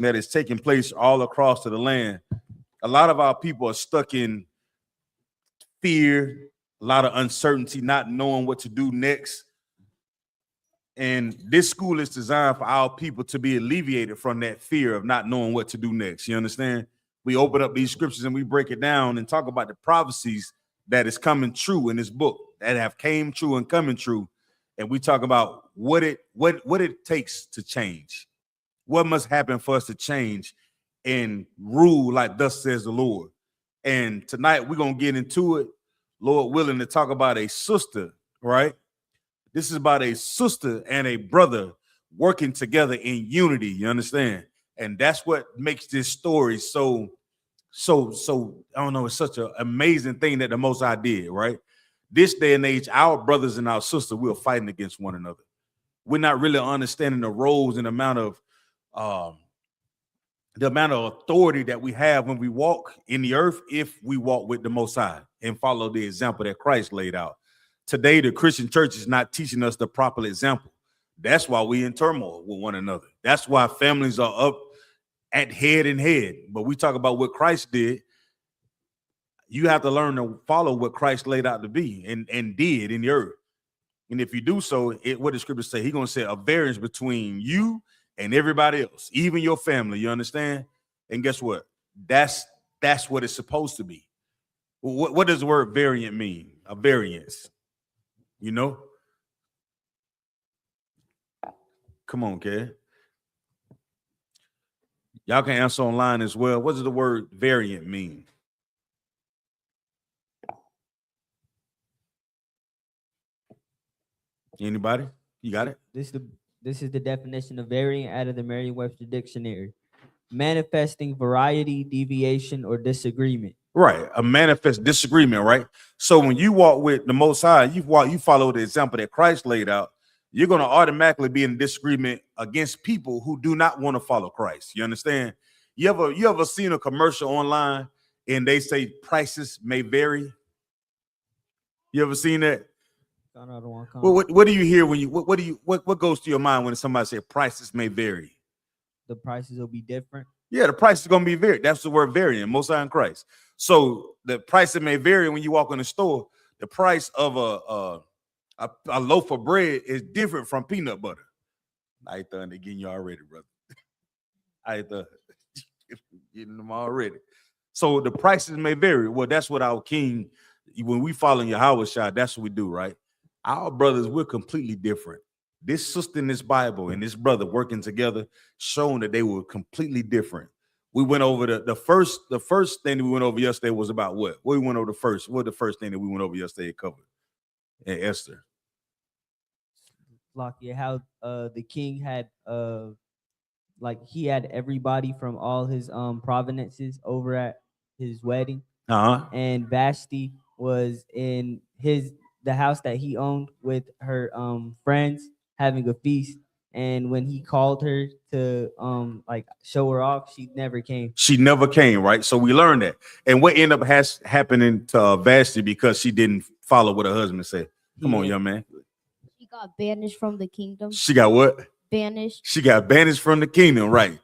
that is taking place all across to the land. A lot of our people are stuck in fear, a lot of uncertainty, not knowing what to do next. And this school is designed for our people to be alleviated from that fear of not knowing what to do next. You understand? We open up these scriptures and we break it down and talk about the prophecies that is coming true in this book, that have came true and coming true. And we talk about what it takes to change. What must happen for us to change and rule like thus says the Lord. And tonight we're going to get into it, Lord willing, to talk about a sister, right? This is about a sister and a brother working together in unity, you understand? And that's what makes this story so, I don't know, it's such an amazing thing that the Most High did, right? This day and age, our brothers and our sisters, we're fighting against one another. We're not really understanding the roles and the amount of authority that we have when we walk in the earth, if we walk with the Most High and follow the example that Christ laid out. Today, the Christian church is not teaching us the proper example. That's why we're in turmoil with one another. That's why families are up at head and head. But we talk about what Christ did. You have to learn to follow what Christ laid out to be and did in the earth. And if you do so, what the scriptures say, he's going to say a variance between you and everybody else, even your family, you understand? And guess what? That's what it's supposed to be. What does the word variant mean? A variance, you know? Come on, kid. Y'all can answer online as well. What does the word variant mean? Anybody? You got it? This is the definition of variant out of the Merriam-Webster dictionary. Manifesting variety, deviation, or disagreement. Right, a manifest disagreement, right? So when you walk with the Most High, you follow the example that Christ laid out, you're going to automatically be in disagreement against people who do not want to follow Christ. You understand? You ever seen a commercial online and they say prices may vary? You ever seen that? Well, what do you hear when you what goes to your mind when somebody says prices may vary? The prices will be different. Yeah, the price is going to be varied. That's the word variant, Most High in Christ. So the price may vary when you walk in the store. The price of a loaf of bread is different from peanut butter. I ain't done getting you already, brother. I ain't done getting them already. So the prices may vary. Well, that's what our King, when we follow Yahweh Shah, that's what we do, right? Our brothers, we're completely different. This sister in this Bible and this brother working together, showing that they were completely different. We went over the first thing that we went over yesterday was about what? What we went over first? What the first thing that we went over yesterday covered? And Esther. Like how the king had he had everybody from all his provinces over at his wedding. And Vashti was in the house that he owned with her friends having a feast. And when he called her to show her off, she never came. She never came, right? So we learned that. And what ended up happening to Vashti because she didn't follow what her husband said? Come on, young man. She got banished from the kingdom. She got what? Banished. She got banished from the kingdom, right?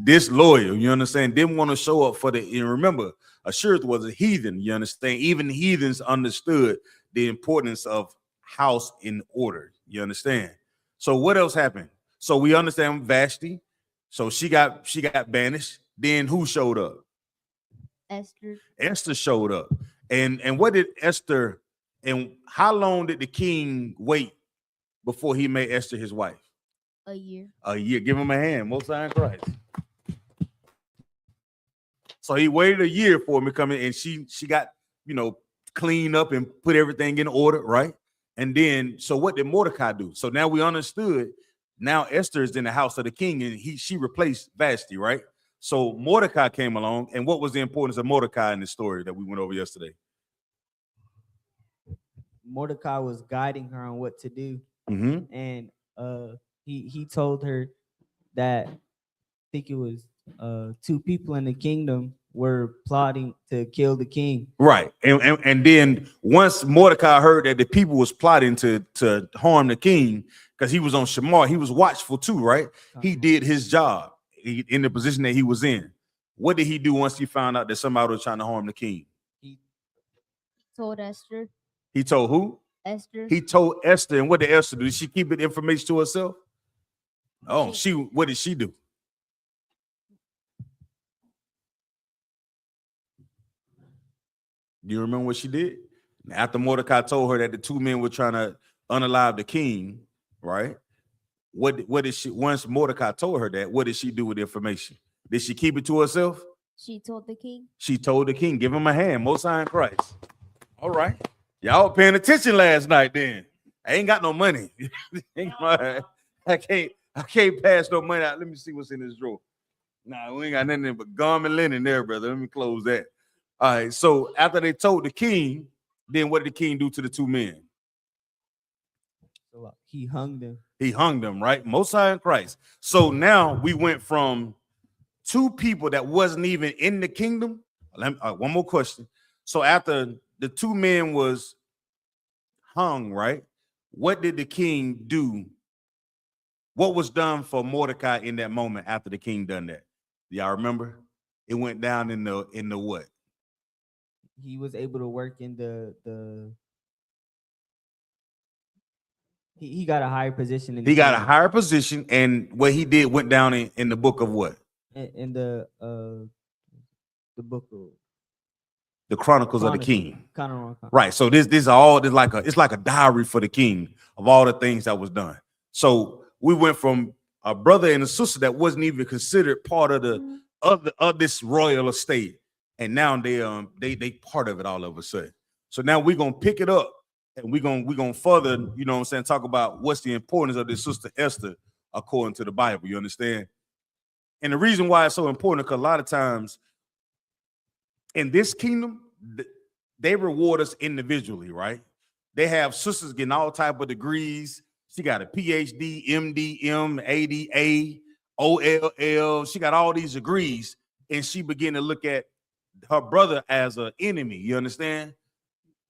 Disloyal, you understand? Didn't want to show up for and remember, Ashurth was a heathen, you understand? Even heathens understood the importance of house in order, you understand? So what else happened? So we understand Vashti. So she got banished. Then who showed up? Esther. Esther showed up. And what did Esther, and how long did the king wait before he made Esther his wife? A year. A year. Give him a hand. Most High in Christ. So he waited a year for him to come in, and she got, cleaned up and put everything in order, right? And then, so what did Mordecai do? So now we understood. Now Esther is in the house of the king, and she replaced Vashti, right? So Mordecai came along, and what was the importance of Mordecai in the story that we went over yesterday? Mordecai was guiding her on what to do, and he told her that I think it was 2 people in the kingdom were plotting to kill the king. Right. And then once Mordecai heard that the people was plotting to harm the king, because he was on Shamar, he was watchful too, right? He did his job. in the position that he was in. What did he do once he found out that somebody was trying to harm the king? He told Esther. He told who? Esther. He told Esther. And what did Esther do? Did she keep the information to herself? Oh, what did she do? Do you remember what she did? After Mordecai told her that the two men were trying to unalive the king, right? What did she, once Mordecai told her that, what did she do with the information? Did she keep it to herself? She told the king. She told the king. Give him a hand. Most High in Christ. All right. Y'all paying attention last night then. I ain't got no money. I can't pass no money out. Let me see what's in this drawer. Nah, we ain't got nothing but gum and linen there, brother. Let me close that. All right. So after they told the king, then what did the king do to the two men? So he hung them. He hung them, right? Most High in Christ. So now we went from two people that wasn't even in the kingdom. One more question. So after the two men was hung, right? What did the king do? What was done for Mordecai in that moment after the king done that? Y'all remember? It went down in the what? He was able to work in the he got a higher position. He got a higher position, and what he did went down in the book of what? In the book of the Chronicles of the King. Right. So this it's like a diary for the king of all the things that was done. So we went from a brother and a sister that wasn't even considered part of the of this royal estate, and now they part of it all of a sudden. So now we're gonna pick it up and we're gonna further, you know what I'm saying, talk about what's the importance of this sister Esther according to the Bible. You understand? And the reason why it's so important, because a lot of times in this kingdom, they reward us individually, right? They have sisters getting all type of degrees. She got a PhD, MD, ADA, OLL. She got all these degrees, and she began to look at her brother as an enemy. You understand?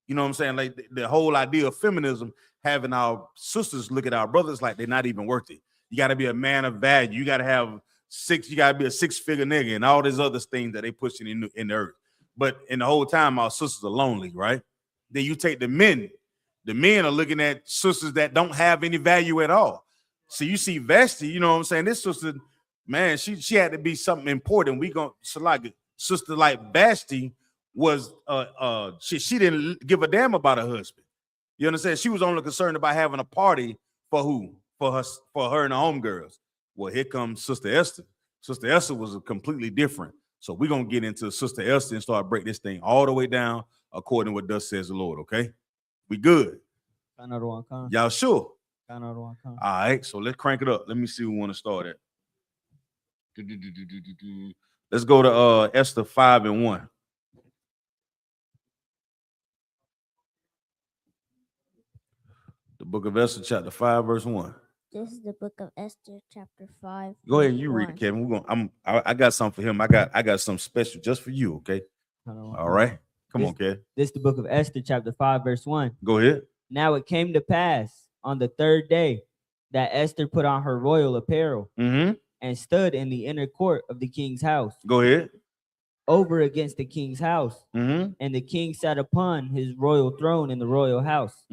You know what I'm saying? Like the whole idea of feminism, having our sisters look at our brothers like they're not even worth it. You got to be a man of value. You got to have you got to be a six-figure nigga and all these other things that they pushing in the earth. But in the whole time, our sisters are lonely, right? Then you take the men. The men are looking at sisters that don't have any value at all. So you see Vashti, you know what I'm saying? This sister, man, she had to be something important. So like sister like Vashti was she didn't give a damn about her husband. You understand? She was only concerned about having a party for who? For her and her homegirls. Well, here comes Sister Esther. Sister Esther was completely different. So we're going to get into Sister Esther and start break this thing all the way down according to what thus says the Lord, okay? We good? Y'all sure? All right, so let's crank it up. Let me see who we want to start at. Let's go to Esther 5:1. The book of Esther, chapter 5, verse 1. This is the book of Esther, chapter 5. Go ahead and you read it, Kevin. I got something for him. I got something special just for you, okay? All right. Come on, Kevin. This is the book of Esther, chapter 5, verse 1. Go ahead. Now it came to pass on the third day that Esther put on her royal apparel and stood in the inner court of the king's house. Go ahead. Over against the king's house. And the king sat upon his royal throne in the royal house.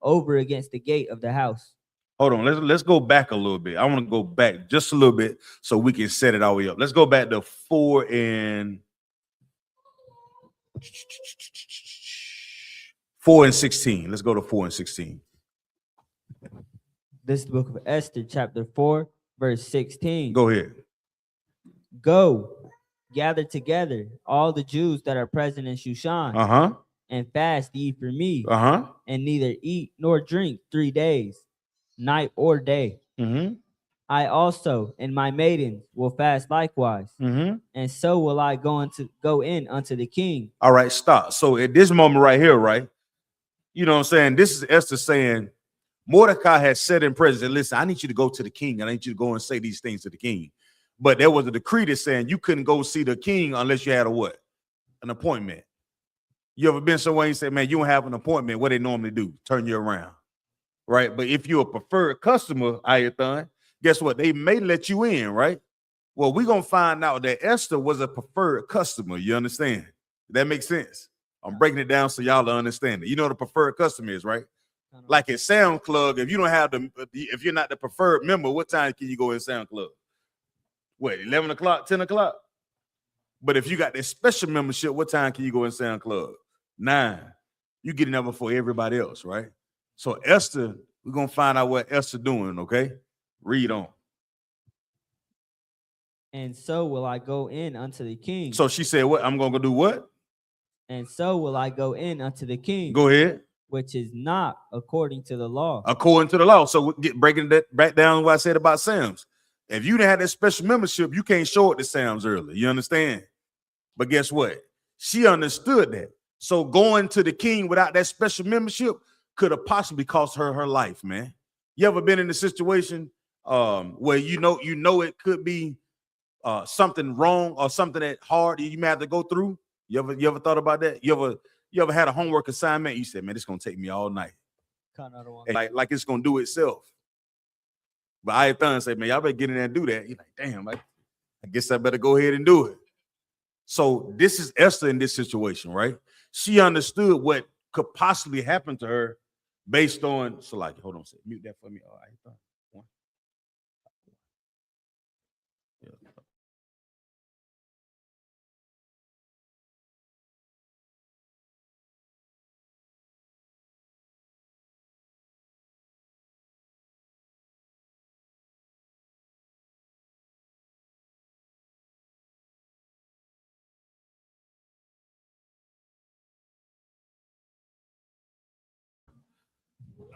Over against the gate of the house. Hold on, let's go back a little bit. I want to go back just a little bit so we can set it all the way up. Let's go back to 4 and 16. Let's go to 4 and 16. This is the book of Esther, chapter 4, verse 16. Go ahead. Go, gather together all the Jews that are present in Shushan, and fast ye for me, and neither eat nor drink 3 days, night or day. I also and my maidens will fast likewise, and so will I go in unto the king. All right, stop. So at this moment right here, right, you know what I'm saying? This is Esther saying, Mordecai has said in prison, listen, I need you to go to the king. I need you to go and say these things to the king. But there was a decree that saying you couldn't go see the king unless you had a what? An appointment. You ever been somewhere and you say, man, you don't have an appointment? What they normally do? Turn you around. Right? But if you're a preferred customer, Ayathan, guess what? They may let you in, right? Well, we're gonna find out that Esther was a preferred customer. You understand? That makes sense. I'm breaking it down so y'all understand it. You know what a preferred customer is, right? Like at Sound Club, if you don't have if you're not the preferred member, what time can you go in Sound Club? What, 11 o'clock, 10 o'clock? But if you got that special membership, what time can you go in Sound Club? 9. You get it up before everybody else, right? So Esther, we're gonna find out what Esther doing, okay? Read on. And so will I go in unto the king. So she said, what? I'm gonna go do what? And so will I go in unto the king. Go ahead. Which is not according to the law. According to the law. So we breaking that back down what I said about Sam's. If you didn't have that special membership, you can't show it to Sam's early. You understand? But guess what? She understood that. So going to the king without that special membership could have possibly cost her her life, man. You ever been in a situation where you know it could be something wrong or something that hard you may have to go through? You ever thought about that? You ever had a homework assignment? You said, man, it's gonna take me all night. Like it's gonna do itself. But I thought and say, man, y'all better get in there and do that. You're like, damn, I guess I better go ahead and do it. So this is Esther in this situation, right? She understood what could possibly happen to her based on, so like, hold on, mute that for me. All right. One. Yeah.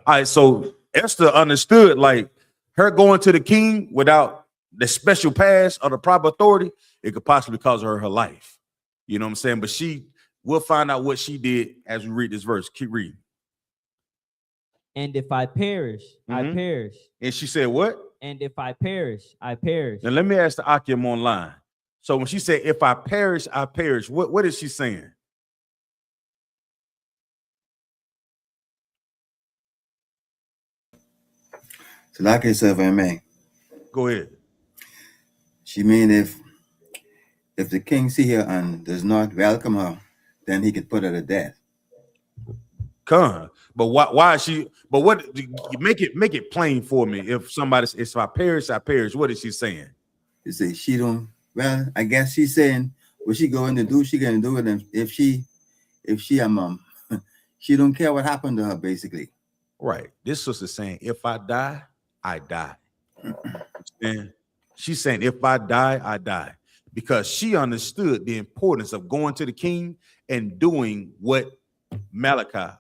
All right, so Esther understood like her going to the king without the special pass or the proper authority, it could possibly cost her her life. You know what I'm saying? But we'll find out what she did as we read this verse. Keep reading. And if I perish, I perish. And she said what? And if I perish, I perish. Now let me ask the Akim online. So when she said, if I perish, I perish, what is she saying? So like I said, if I may. Go ahead. She mean if the king see her and does not welcome her, then he could put her to death. Come, but why is she? But what? Make it plain for me. If somebody, if I perish, I perish. What is she saying? You say she don't. Well, I guess she's saying what she going to do. She gonna do it, and if she she don't care what happened to her, basically. Right. This sister saying, if I die, I die. And she's saying, if I die, I die, because she understood the importance of going to the king and doing what Mordecai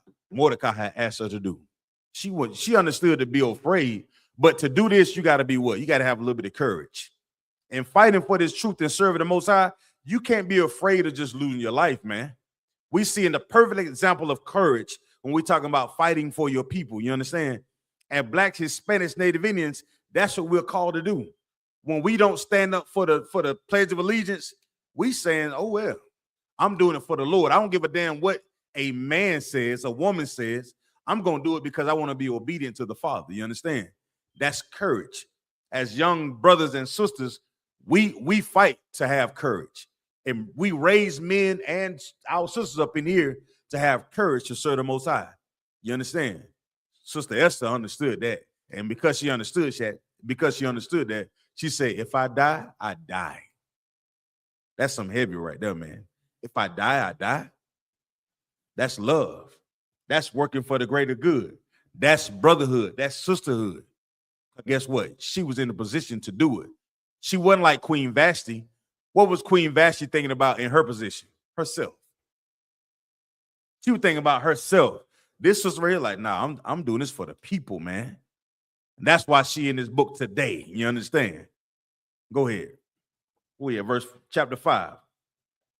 had asked her to do. She understood to be afraid, but to do this, you got to be what? You got to have a little bit of courage. And fighting for this truth and serving the Most High, you can't be afraid of just losing your life, man. We see in the perfect example of courage when we're talking about fighting for your people, you understand? And Blacks, Hispanics, Native Indians, that's what we're called to do. When we don't stand up for the Pledge of Allegiance, we saying, oh, well, I'm doing it for the Lord. I don't give a damn what a man says, a woman says. I'm going to do it because I want to be obedient to the Father. You understand? That's courage. As young brothers and sisters, we fight to have courage. And we raise men and our sisters up in here to have courage to serve the Most High. You understand? Sister Esther understood that. And because she understood that, she said, if I die, I die. That's some heavy right there, man. If I die, I die. That's love. That's working for the greater good. That's brotherhood. That's sisterhood. But guess what? She was in a position to do it. She wasn't like Queen Vashti. What was Queen Vashti thinking about in her position? Herself. She was thinking about herself. This was really like, nah, I'm doing this for the people, man. And that's why she in this book today. You understand? Go ahead. Oh yeah, chapter 5.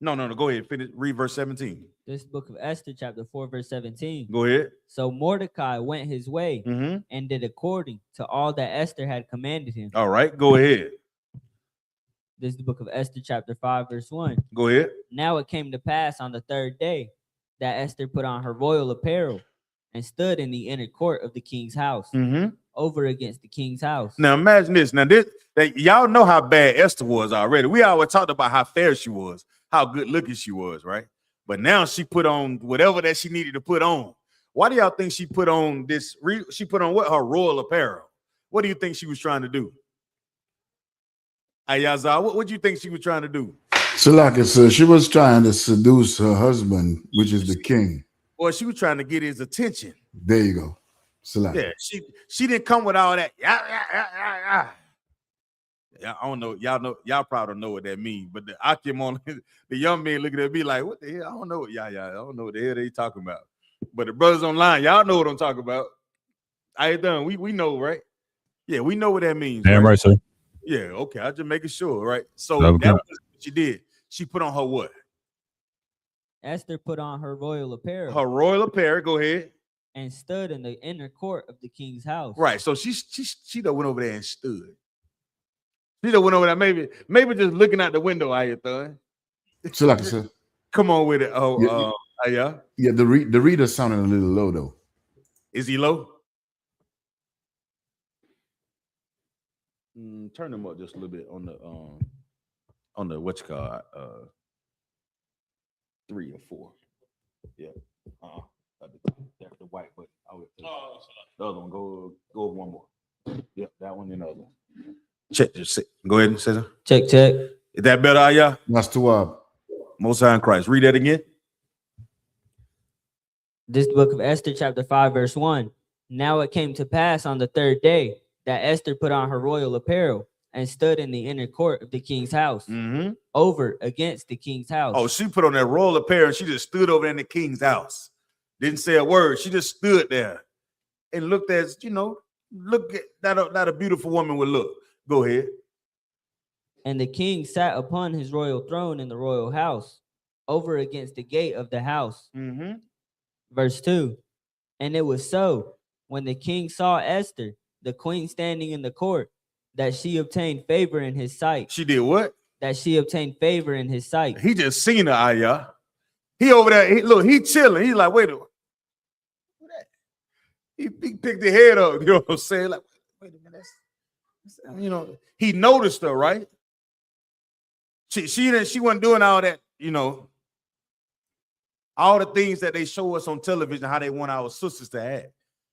No. Go ahead. Finish. Read verse 17. This book of Esther, chapter 4, verse 17. Go ahead. So Mordecai went his way and did according to all that Esther had commanded him. All right, go ahead. This is the book of Esther, chapter 5, verse 1. Go ahead. Now it came to pass on the third day that Esther put on her royal apparel and stood in the inner court of the king's house. over against the king's house. Now imagine this. Now y'all know how bad Esther was already. We always talked about how fair she was, how good looking she was, right? But now she put on whatever that she needed to put on. Why do y'all think she put on this? She put on what? Her royal apparel. What do you think she was trying to do? Ayazar, what do you think she was trying to do? Salaka, sir, she was trying to seduce her husband, which is the king. Or she was trying to get his attention. There you go. Salaka. Yeah, she didn't come with all that. Yeah. I don't know. Y'all probably don't know what that means. But the Akim, the young men looking at me like, what the hell? I don't know what I don't know what the hell they talking about. But the brothers online, y'all know what I'm talking about. I ain't done. We know, right? Yeah, we know what that means. Damn right, sir. Yeah, okay. I just making sure, right? So that was what she did. She put on her what? Esther put on her royal apparel. Her royal apparel. Go ahead. And stood in the inner court of the king's house. Right. So she done went over there and stood. She done went over there. Maybe just looking out the window. How you doing? Salaka, sir. Come on with it. Yeah, the reader sounded a little low though. Is he low? Turn him up just a little bit on the what you call 3 or 4. Yeah. That's the white button. The other one go one more. Yep, that one and the other one. Check. Just go ahead and say that. Check. Is that better, Ayah? That's too up. Most High in Christ. Read that again. This book of Esther, chapter 5, verse 1. Now it came to pass on the 3rd day that Esther put on her royal apparel and stood in the inner court of the king's house, over against the king's house. Oh, she put on that royal apparel and she just stood over in the king's house. Didn't say a word. She just stood there and looked as, look at that a beautiful woman would look. Go ahead. And the king sat upon his royal throne in the royal house, over against the gate of the house. Verse 2. And it was so, when the king saw Esther, the queen, standing in the court, that she obtained favor in his sight. She did what? That she obtained favor in his sight. He just seen her, Ayah. He over there, he chilling. He's like, wait a minute. He picked the head up, you know what I'm saying? Like, wait a minute. He noticed her, right? She wasn't doing all that, all the things that they show us on television, how they want our sisters to act.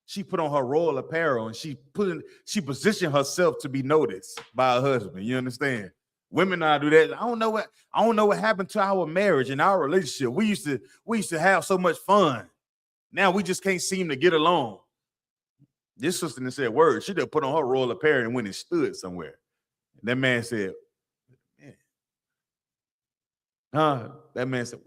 She put on her royal apparel and she positioned herself to be noticed by her husband. You understand? Women now do that. I don't know what happened to our marriage and our relationship. We used to have so much fun. Now we just can't seem to get along. This sister didn't say a word. She just put on her royal apparel and went and stood somewhere. And that man said, that man said,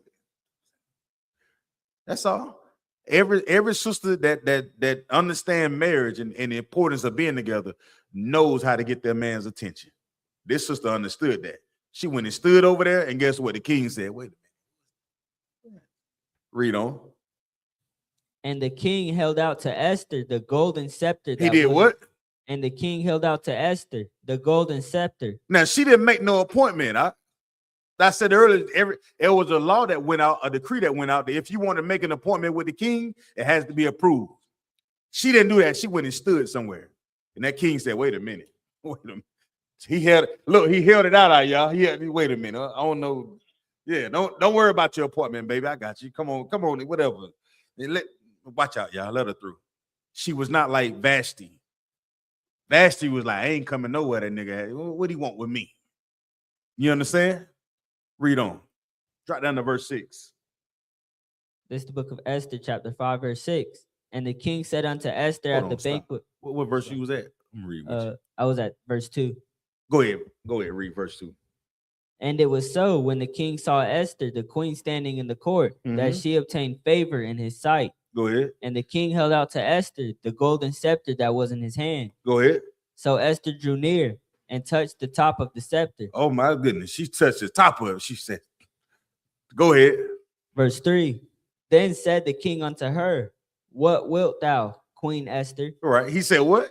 that's all. Every sister that understand marriage and the importance of being together knows how to get their man's attention. This sister understood that. She went and stood over there, and guess what? The king said, wait a minute. Read on. And the king held out to Esther the golden scepter. He did what? And the king held out to Esther the golden scepter. Now, she didn't make no appointment. I said earlier, there was a law that went out, a decree that went out that if you want to make an appointment with the king, it has to be approved. She didn't do that. She went and stood somewhere. And that king said, wait a minute. He held it out, y'all. Wait a minute. I don't know. Yeah, don't worry about your appointment, baby. I got you. Come on, whatever. Watch out, y'all. Let her through. She was not like Vashti. Vashti was like, I ain't coming nowhere, that nigga. What do he want with me? You understand? Read on. Drop down to verse 6. This is the book of Esther, chapter 5, verse 6. And the king said unto Esther at the banquet. What verse you was at? I'm reading. I was at verse 2. Go ahead, read verse 2. And it was so, when the king saw Esther, the queen, standing in the court, that she obtained favor in his sight. Go ahead. And the king held out to Esther the golden scepter that was in his hand. Go ahead. So Esther drew near and touched the top of the scepter. Oh my goodness. She touched the top of it. She said, go ahead. Verse 3. Then said the king unto her, what wilt thou, Queen Esther? All right. He said, what?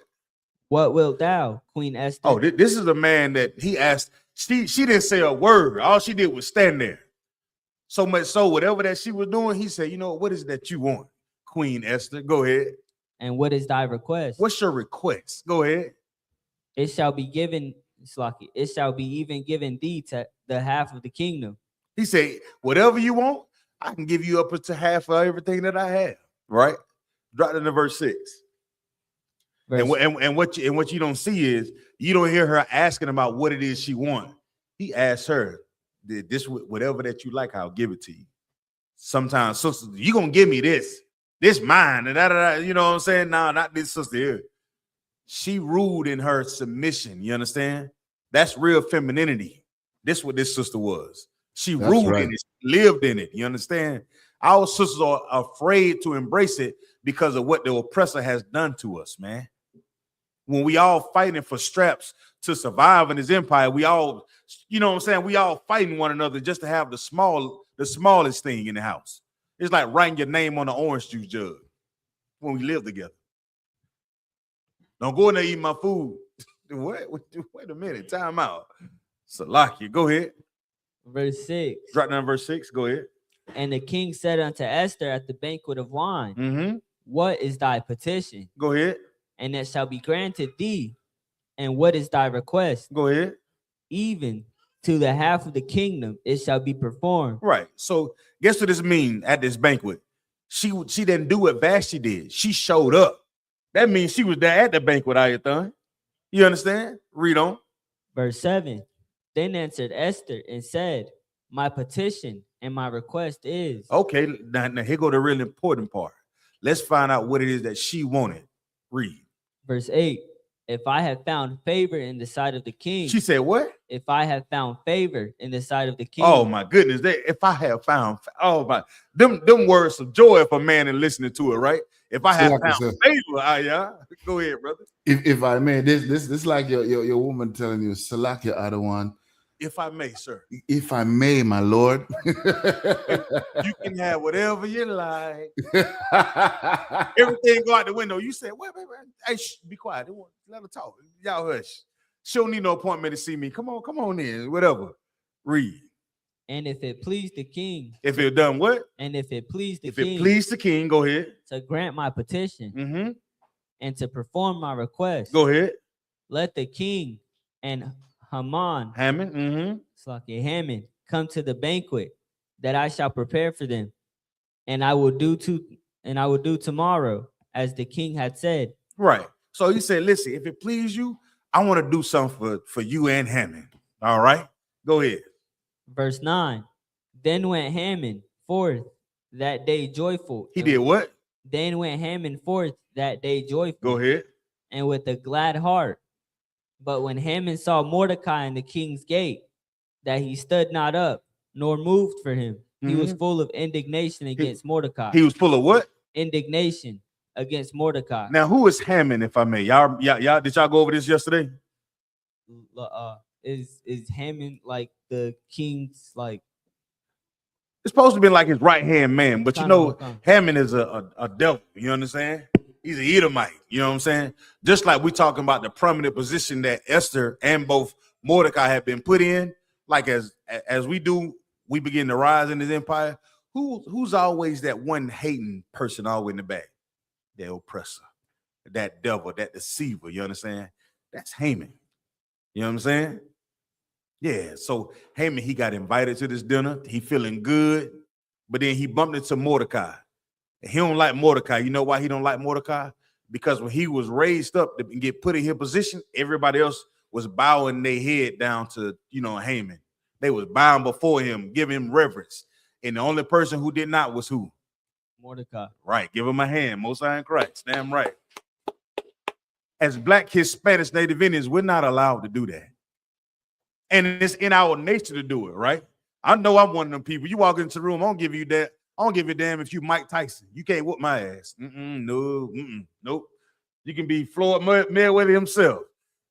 What wilt thou, Queen Esther? Oh, this is a man that he asked. She didn't say a word. All she did was stand there. So much so, whatever that she was doing, he said, what is it that you want, Queen Esther? Go ahead. And what is thy request? What's your request? Go ahead. It shall be given, Slaki, it shall be even given thee to the half of the kingdom. He said, whatever you want, I can give you up to half of everything that I have. Right? Drop into verse 6. And what you don't see is you don't hear her asking about what it is she wants. He asked her, this whatever that you like, I'll give it to you. Sometimes, sisters, you gonna give me this mine, and you know what I'm saying? No, not this sister here. She ruled in her submission. You understand? That's real femininity. This what this sister was. She ruled in it, she lived in it. You understand? Our sisters are afraid to embrace it because of what the oppressor has done to us, man. When we all fighting for straps to survive in his empire, we all, you know what I'm saying? We all fighting one another just to have the smallest thing in the house. It's like writing your name on the orange juice jug when we live together. Don't go in there eating my food. Wait a minute. Time out. Salakia, go ahead. Verse 6. Drop down verse 6. Go ahead. And the king said unto Esther at the banquet of wine, What is thy petition? Go ahead. And it shall be granted thee. And what is thy request? Go ahead. Even to the half of the kingdom it shall be performed. Right. So guess what this means at this banquet? She didn't do what Vashti did. She showed up. That means she was there at the banquet, Ayathan. You understand? Read on. Verse 7. Then answered Esther and said, My petition and my request is. Okay, now here go the real important part. Let's find out what it is that she wanted. Read. Verse 8. If I have found favor in the sight of the king. She said what? If I have found favor in the sight of the king. Oh my goodness. If I have found, oh my, them words of joy for a man and listening to it, right? If I have found favor, go ahead, brother. If I may, this like your woman telling you, Salakia Adawan. If I may, sir. If I may, my lord. You can have whatever you like. Everything go out the window. You say, wait. Hey, be quiet. Let her talk. Y'all hush. She don't need no appointment to see me. Come on in. Whatever. Read. And if it please the king. If it done what? And if it please the king. If it please the king, go ahead. To grant my petition. And to perform my request. Go ahead. Let the king and Haman, Haman, come to the banquet that I shall prepare for them, and I will do tomorrow as the king had said. Right. So he said, listen, if it please you, I want to do something for you and Haman. All right. Go ahead. Verse 9. Then went Haman forth that day joyful. He did what? Then went Haman forth that day joyful. Go ahead. And with a glad heart. But when Haman saw Mordecai in the king's gate, that he stood not up, nor moved for him, he was full of indignation against Mordecai. He was full of what? Indignation against Mordecai. Now, who is Haman, if I may? Y'all, did y'all go over this yesterday? Is Haman like the king's like? It's supposed to be like his right-hand man, but you know, Haman is a devil. You understand? He's an Edomite, you know what I'm saying? Just like we're talking about the prominent position that Esther and both Mordecai have been put in, like as we begin to rise in his empire. Who's always that one hating person always in the back? The oppressor, that devil, that deceiver, you understand? That's Haman. You know what I'm saying? Yeah, so Haman, he got invited to this dinner. He feeling good, but then he bumped into Mordecai. He don't like Mordecai. You know why he don't like Mordecai? Because when he was raised up to get put in his position, everybody else was bowing their head down to, Haman. They was bowing before him, giving him reverence. And the only person who did not was who? Mordecai. Right. Give him a hand. Most High in Christ. Damn right. As Black, Hispanics, Native Indians, we're not allowed to do that. And it's in our nature to do it, right? I know I'm one of them people. You walk into the room, I don't give you that. I don't give a damn if you Mike Tyson. You can't whoop my ass. Nope. You can be Floyd Mayweather himself.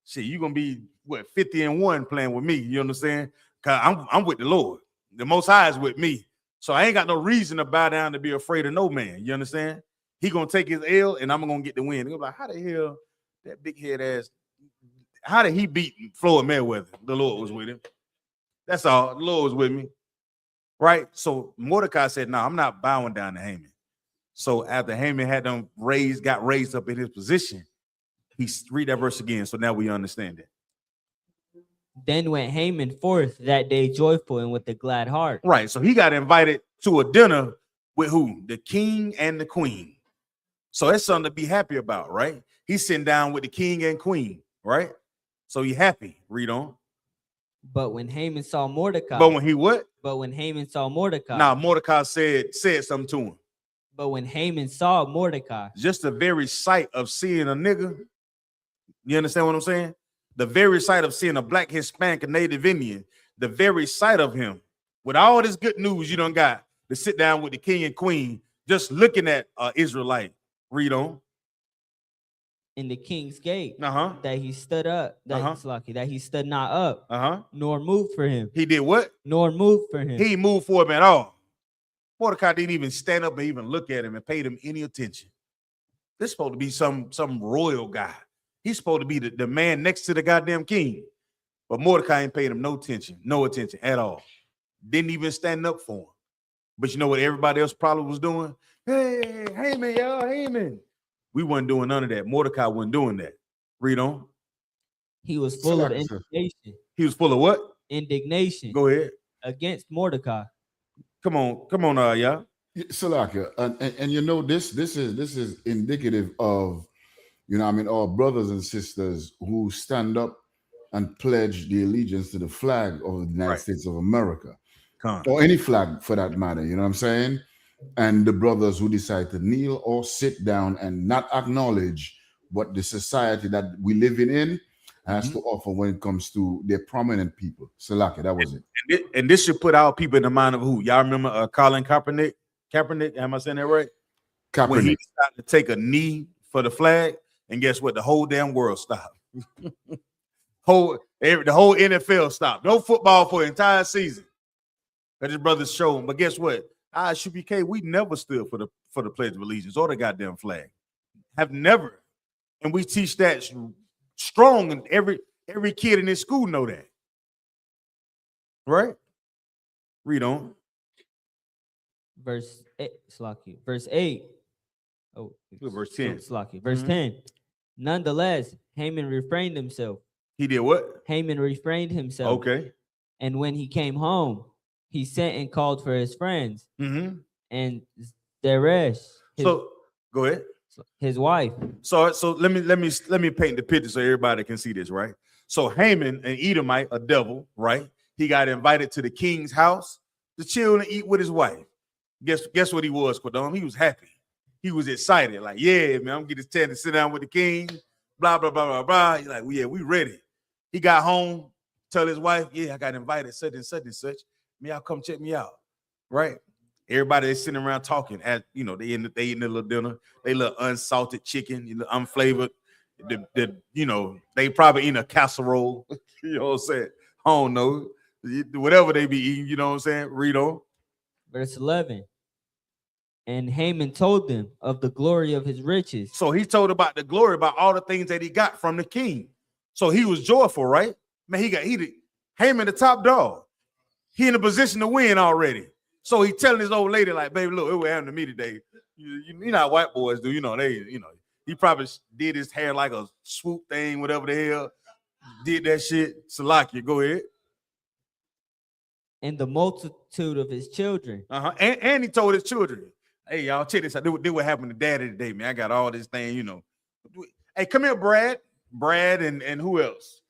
Shit, you gonna be 50-1 playing with me. You understand? Cause I'm with the Lord. The Most High is with me. So I ain't got no reason to bow down to be afraid of no man. You understand? He gonna take his L and I'm gonna get the win. They're like, how the hell that big head ass? How did he beat Floyd Mayweather? The Lord was with him. That's all. The Lord was with me. Right? So Mordecai said, no, I'm not bowing down to Haman. So after Haman had them got raised up in his position, read that verse again. So now we understand it. Then went Haman forth that day joyful and with a glad heart. Right. So he got invited to a dinner with who? The king and the queen. So that's something to be happy about, right? He's sitting down with the king and queen, right? So he happy. Read on. But when Haman saw Mordecai. But when he what? But when Haman saw Mordecai. Now Mordecai said something to him. But when Haman saw Mordecai. Just the very sight of seeing a nigga. You understand what I'm saying? The very sight of seeing a black Hispanic and Native Indian, the very sight of him, with all this good news you done got to sit down with the king and queen, just looking at Israelite. Read on. In the king's gate, that he stood up, that he stood not up, nor moved for him. He did what? Nor moved for him. He moved for him at all. Mordecai didn't even stand up and even look at him and paid him any attention. This is supposed to be some royal guy. He's supposed to be the man next to the goddamn king. But Mordecai ain't paid him no attention at all. Didn't even stand up for him. But you know what everybody else probably was doing? Hey, Haman, y'all, Haman. We wasn't doing none of that. Mordecai wasn't doing that. Read on. He was full of indignation. He was full of what? Indignation. Go ahead. Against Mordecai. Come on, y'all. Salakia, and you know this is indicative of, you know, I mean, our brothers and sisters who stand up and pledge the allegiance to the flag of the United States of America, or any flag for that matter. You know what I'm saying? And the brothers who decide to kneel or sit down and not acknowledge what the society that we live in has to offer when it comes to their prominent people. Salaki, that was it. And this should put our people in the mind of who? Y'all remember Colin Kaepernick? Kaepernick, am I saying that right? Kaepernick. When he decided to take a knee for the flag, and guess what? The whole damn world stopped. The whole NFL stopped. No football for the entire season. That his brothers showed him. But guess what? SUPK, we never stood for the Pledge of Allegiance or the goddamn flag. Have never. And we teach that strong, and every kid in this school know that. Right? Read on. Verse 8, Slaki. Verse 8. Oh, verse 10. Slaki. Verse 10. Nonetheless, Haman refrained himself. He did what? Haman refrained himself. Okay. And when he came home, he sent and called for his friends. And Zeresh. So go ahead. His wife. So let me paint the picture so everybody can see this, right? So Haman, an Edomite, a devil, right? He got invited to the king's house to chill and eat with his wife. Guess what he was, Quadom? He was happy. He was excited. Like, yeah, man, I'm getting this chance to sit down with the king. Blah, blah, blah, blah, blah. He's like, well, yeah, we ready. He got home, tell his wife, yeah, I got invited, such and such and such. May y'all come check me out, right? Everybody is sitting around talking. At they eating a little dinner. They little unsalted chicken, unflavored. They probably eating a casserole. You know what I'm saying? I don't know. Whatever they be eating, you know what I'm saying? Read on. Verse 11. And Haman told them of the glory of his riches. So he told about the glory, about all the things that he got from the king. So he was joyful, right? Man, Haman the top dog. He in a position to win already. So he telling his old lady, like, baby, look, it what happened to me today. You know how white boys do, he probably did his hair like a swoop thing, whatever the hell. Did that shit. Salakia, go ahead. And the multitude of his children. And he told his children, hey, y'all, check this out. This what happened to daddy today, man. I got all this thing, Hey, come here, Brad. Brad and who else?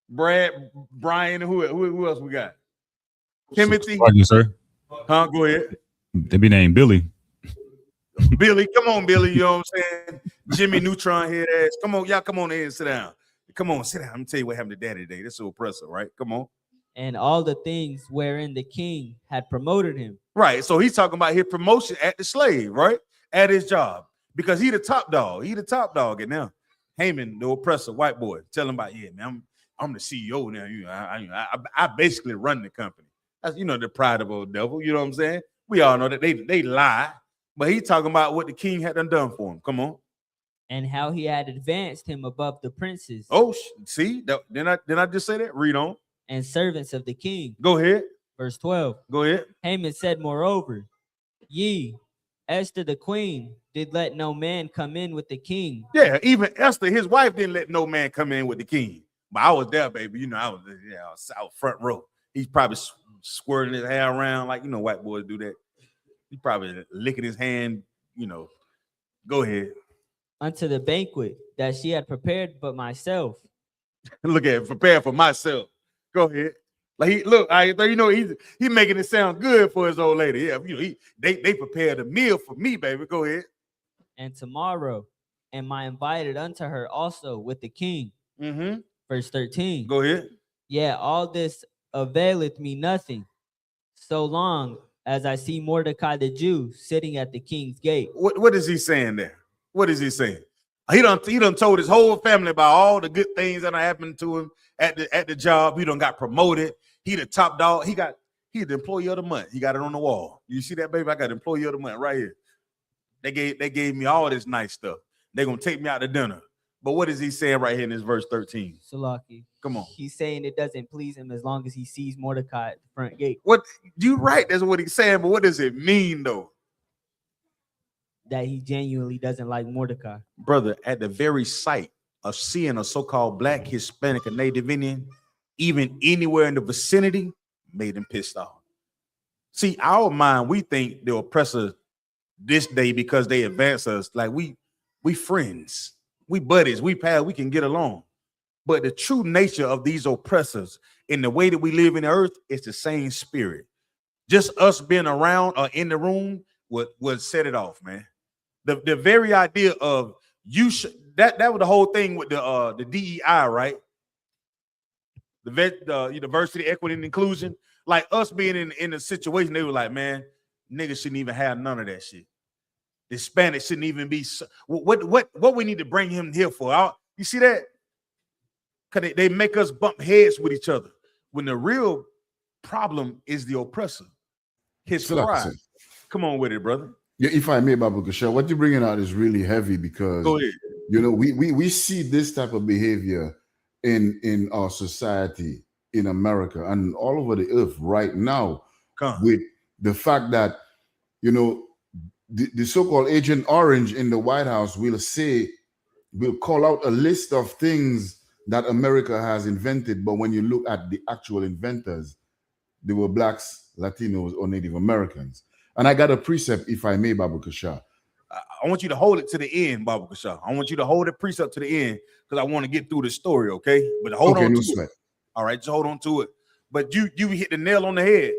Brad, Brian, and who else we got? Timothy. You, sir. Go ahead. They be named Billy. Billy, come on, Billy. You know what I'm saying? Jimmy Neutron head ass. Come on, y'all, come on in and sit down. Come on, sit down. Let me tell you what happened to daddy today. That's so oppressive, right? Come on. And all the things wherein the king had promoted him. Right. So he's talking about his promotion at the slave, right? At his job. Because he the top dog. He the top dog. And now Haman, the oppressor, white boy, tell him about, yeah, man, I'm the CEO now. I basically run the company. That's, the pride of old devil. You know what I'm saying? We all know that they lie. But he's talking about what the king had done for him. Come on. And how he had advanced him above the princes. Oh, see? Didn't I just say that? Read on. And servants of the king. Go ahead. Verse 12. Go ahead. Haman said, moreover, ye, Esther the queen did let no man come in with the king. Yeah, even Esther, his wife, didn't let no man come in with the king. But I was there, baby. You know, I was out front row. He's probably squirting his hair around like, you know, white boys do that. He probably licking his hand, you know. Go ahead. Unto the banquet that she had prepared but myself. Look at it, prepare for myself. Go ahead. Like you know, he's making it sound good for his old lady. Yeah, you know, they prepared a meal for me, baby. Go ahead. And tomorrow am I invited unto her also with the king. Mm-hmm. Verse 13. Go ahead. Yeah, all this availeth me nothing, so long as I see Mordecai the Jew sitting at the king's gate. What is he saying there? What is he saying? He done told his whole family about all the good things that happened to him at the job. He done got promoted. He the top dog. He the employee of the month. He got it on the wall. You see that, baby? I got employee of the month right here. They gave me all this nice stuff. They're gonna take me out to dinner. But what is he saying right here in this verse 13? Salaki. Come on. He's saying it doesn't please him as long as he sees Mordecai at the front gate. What you right? That's what he's saying. But what does it mean though? That he genuinely doesn't like Mordecai. Brother, at the very sight of seeing a so-called black, Hispanic, or Native Indian, even anywhere in the vicinity, made him pissed off. See, our mind, we think the oppressor this day because they advance us, like we friends, we buddies, we pal, we can get along. But the true nature of these oppressors in the way that we live in the earth is the same spirit. Just us being around or in the room would set it off, man. The very idea of you should that was the whole thing with the DEI, right? The diversity, equity, and inclusion. Like us being in a situation, they were like, man, niggas shouldn't even have none of that shit. The Hispanics shouldn't even be. What we need to bring him here for? You see that? Because they make us bump heads with each other when the real problem is the oppressor, his pride. Come on with it, brother. Yeah, if I may, Babu Kasha, what you're bringing out is really heavy because you know we see this type of behavior in our society in America and all over the earth right now with the fact that you know the so-called Agent Orange in the White House will call out a list of things that America has invented, but when you look at the actual inventors, they were blacks, Latinos, or Native Americans. And I got a precept, if I may, Babu Kasha. I want you to hold it to the end, Babu Kasha. I want you to hold the precept to the end because I want to get through the story, okay? But hold on to it. All right, just hold on to it. But you hit the nail on the head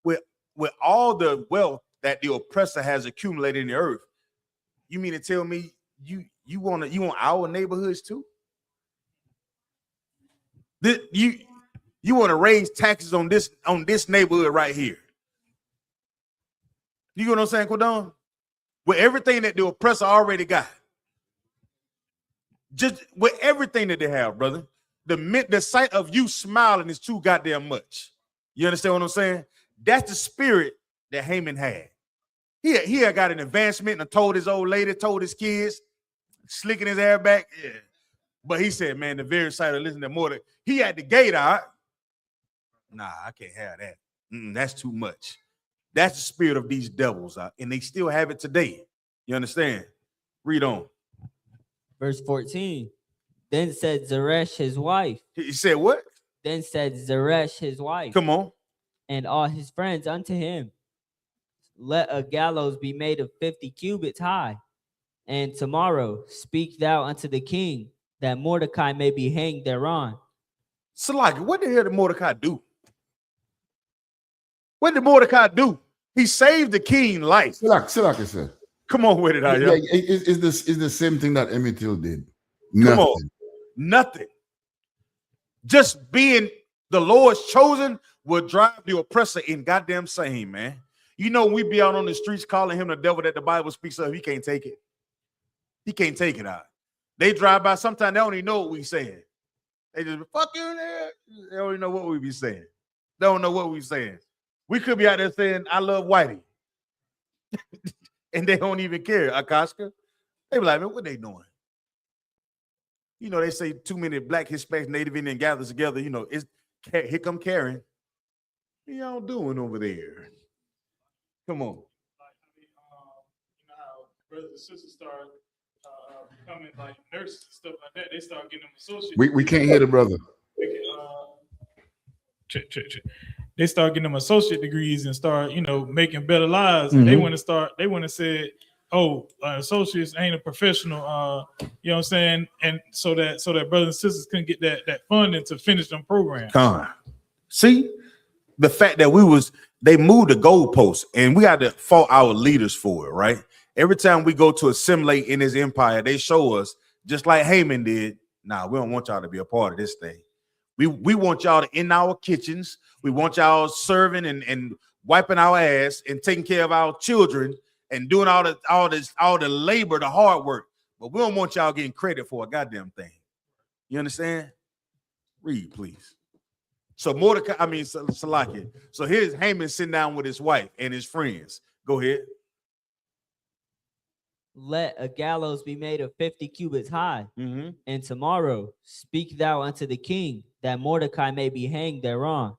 with all the wealth that the oppressor has accumulated in the earth. You mean to tell me you want our neighborhoods too? You want to raise taxes on this neighborhood right here? You know what I'm saying, Quadon? With everything that the oppressor already got. Just with everything that they have, brother. The sight of you smiling is too goddamn much. You understand what I'm saying? That's the spirit that Haman had. He had got an advancement and told his old lady, told his kids, slicking his hair back. Yeah. But he said, man, the very sight of listening to Mordecai, he had the gate out. Nah, I can't have that. That's too much. That's the spirit of these devils, and they still have it today. You understand? Read on. Verse 14. Then said Zeresh his wife. He said what? Then said Zeresh his wife. Come on. And all his friends unto him. Let a gallows be made of 50 cubits high. And tomorrow speak thou unto the king that Mordecai may be hanged thereon. Salaki, what the hell did Mordecai do? What did Mordecai do? He saved the king life. Salaki said. Come on with it, Is the same thing that Emmett Till did. Come on. Nothing. Just being the Lord's chosen will drive the oppressor in goddamn sane, man. You know, we be out on the streets calling him the devil that the Bible speaks of. He can't take it. He can't take it out. They drive by. Sometimes they don't even know what we saying. They just fuck you in there. They don't even know what we be saying. They don't know what we saying. We could be out there saying, I love Whitey. And they don't even care, Akaska. They be like, man, what they doing? You know, they say too many black, Hispanic, Native Indian gathers together. You know, it's here come Karen. What y'all doing over there? Come on. brothers and sisters start becoming like nurses and stuff like that, they start getting them associate. We can't hear the brother. They start getting them associate degrees and start, making better lives. And they want to say, oh, associates ain't a professional, you know what I'm saying? And so that brothers and sisters couldn't get that funding to finish them programs. Come on. See, the fact that they moved the goalposts, and we had to fault our leaders for it, right? Every time we go to assimilate in his empire, they show us, just like Haman did, nah, we don't want y'all to be a part of this thing. We want y'all to in our kitchens. We want y'all serving and wiping our ass and taking care of our children and doing all the labor, the hard work. But we don't want y'all getting credit for a goddamn thing. You understand? Read, please. So Salakia. So here's Haman sitting down with his wife and his friends. Go ahead. Let a gallows be made of 50 cubits high. Mm-hmm. And tomorrow speak thou unto the king, that Mordecai may be hanged thereon.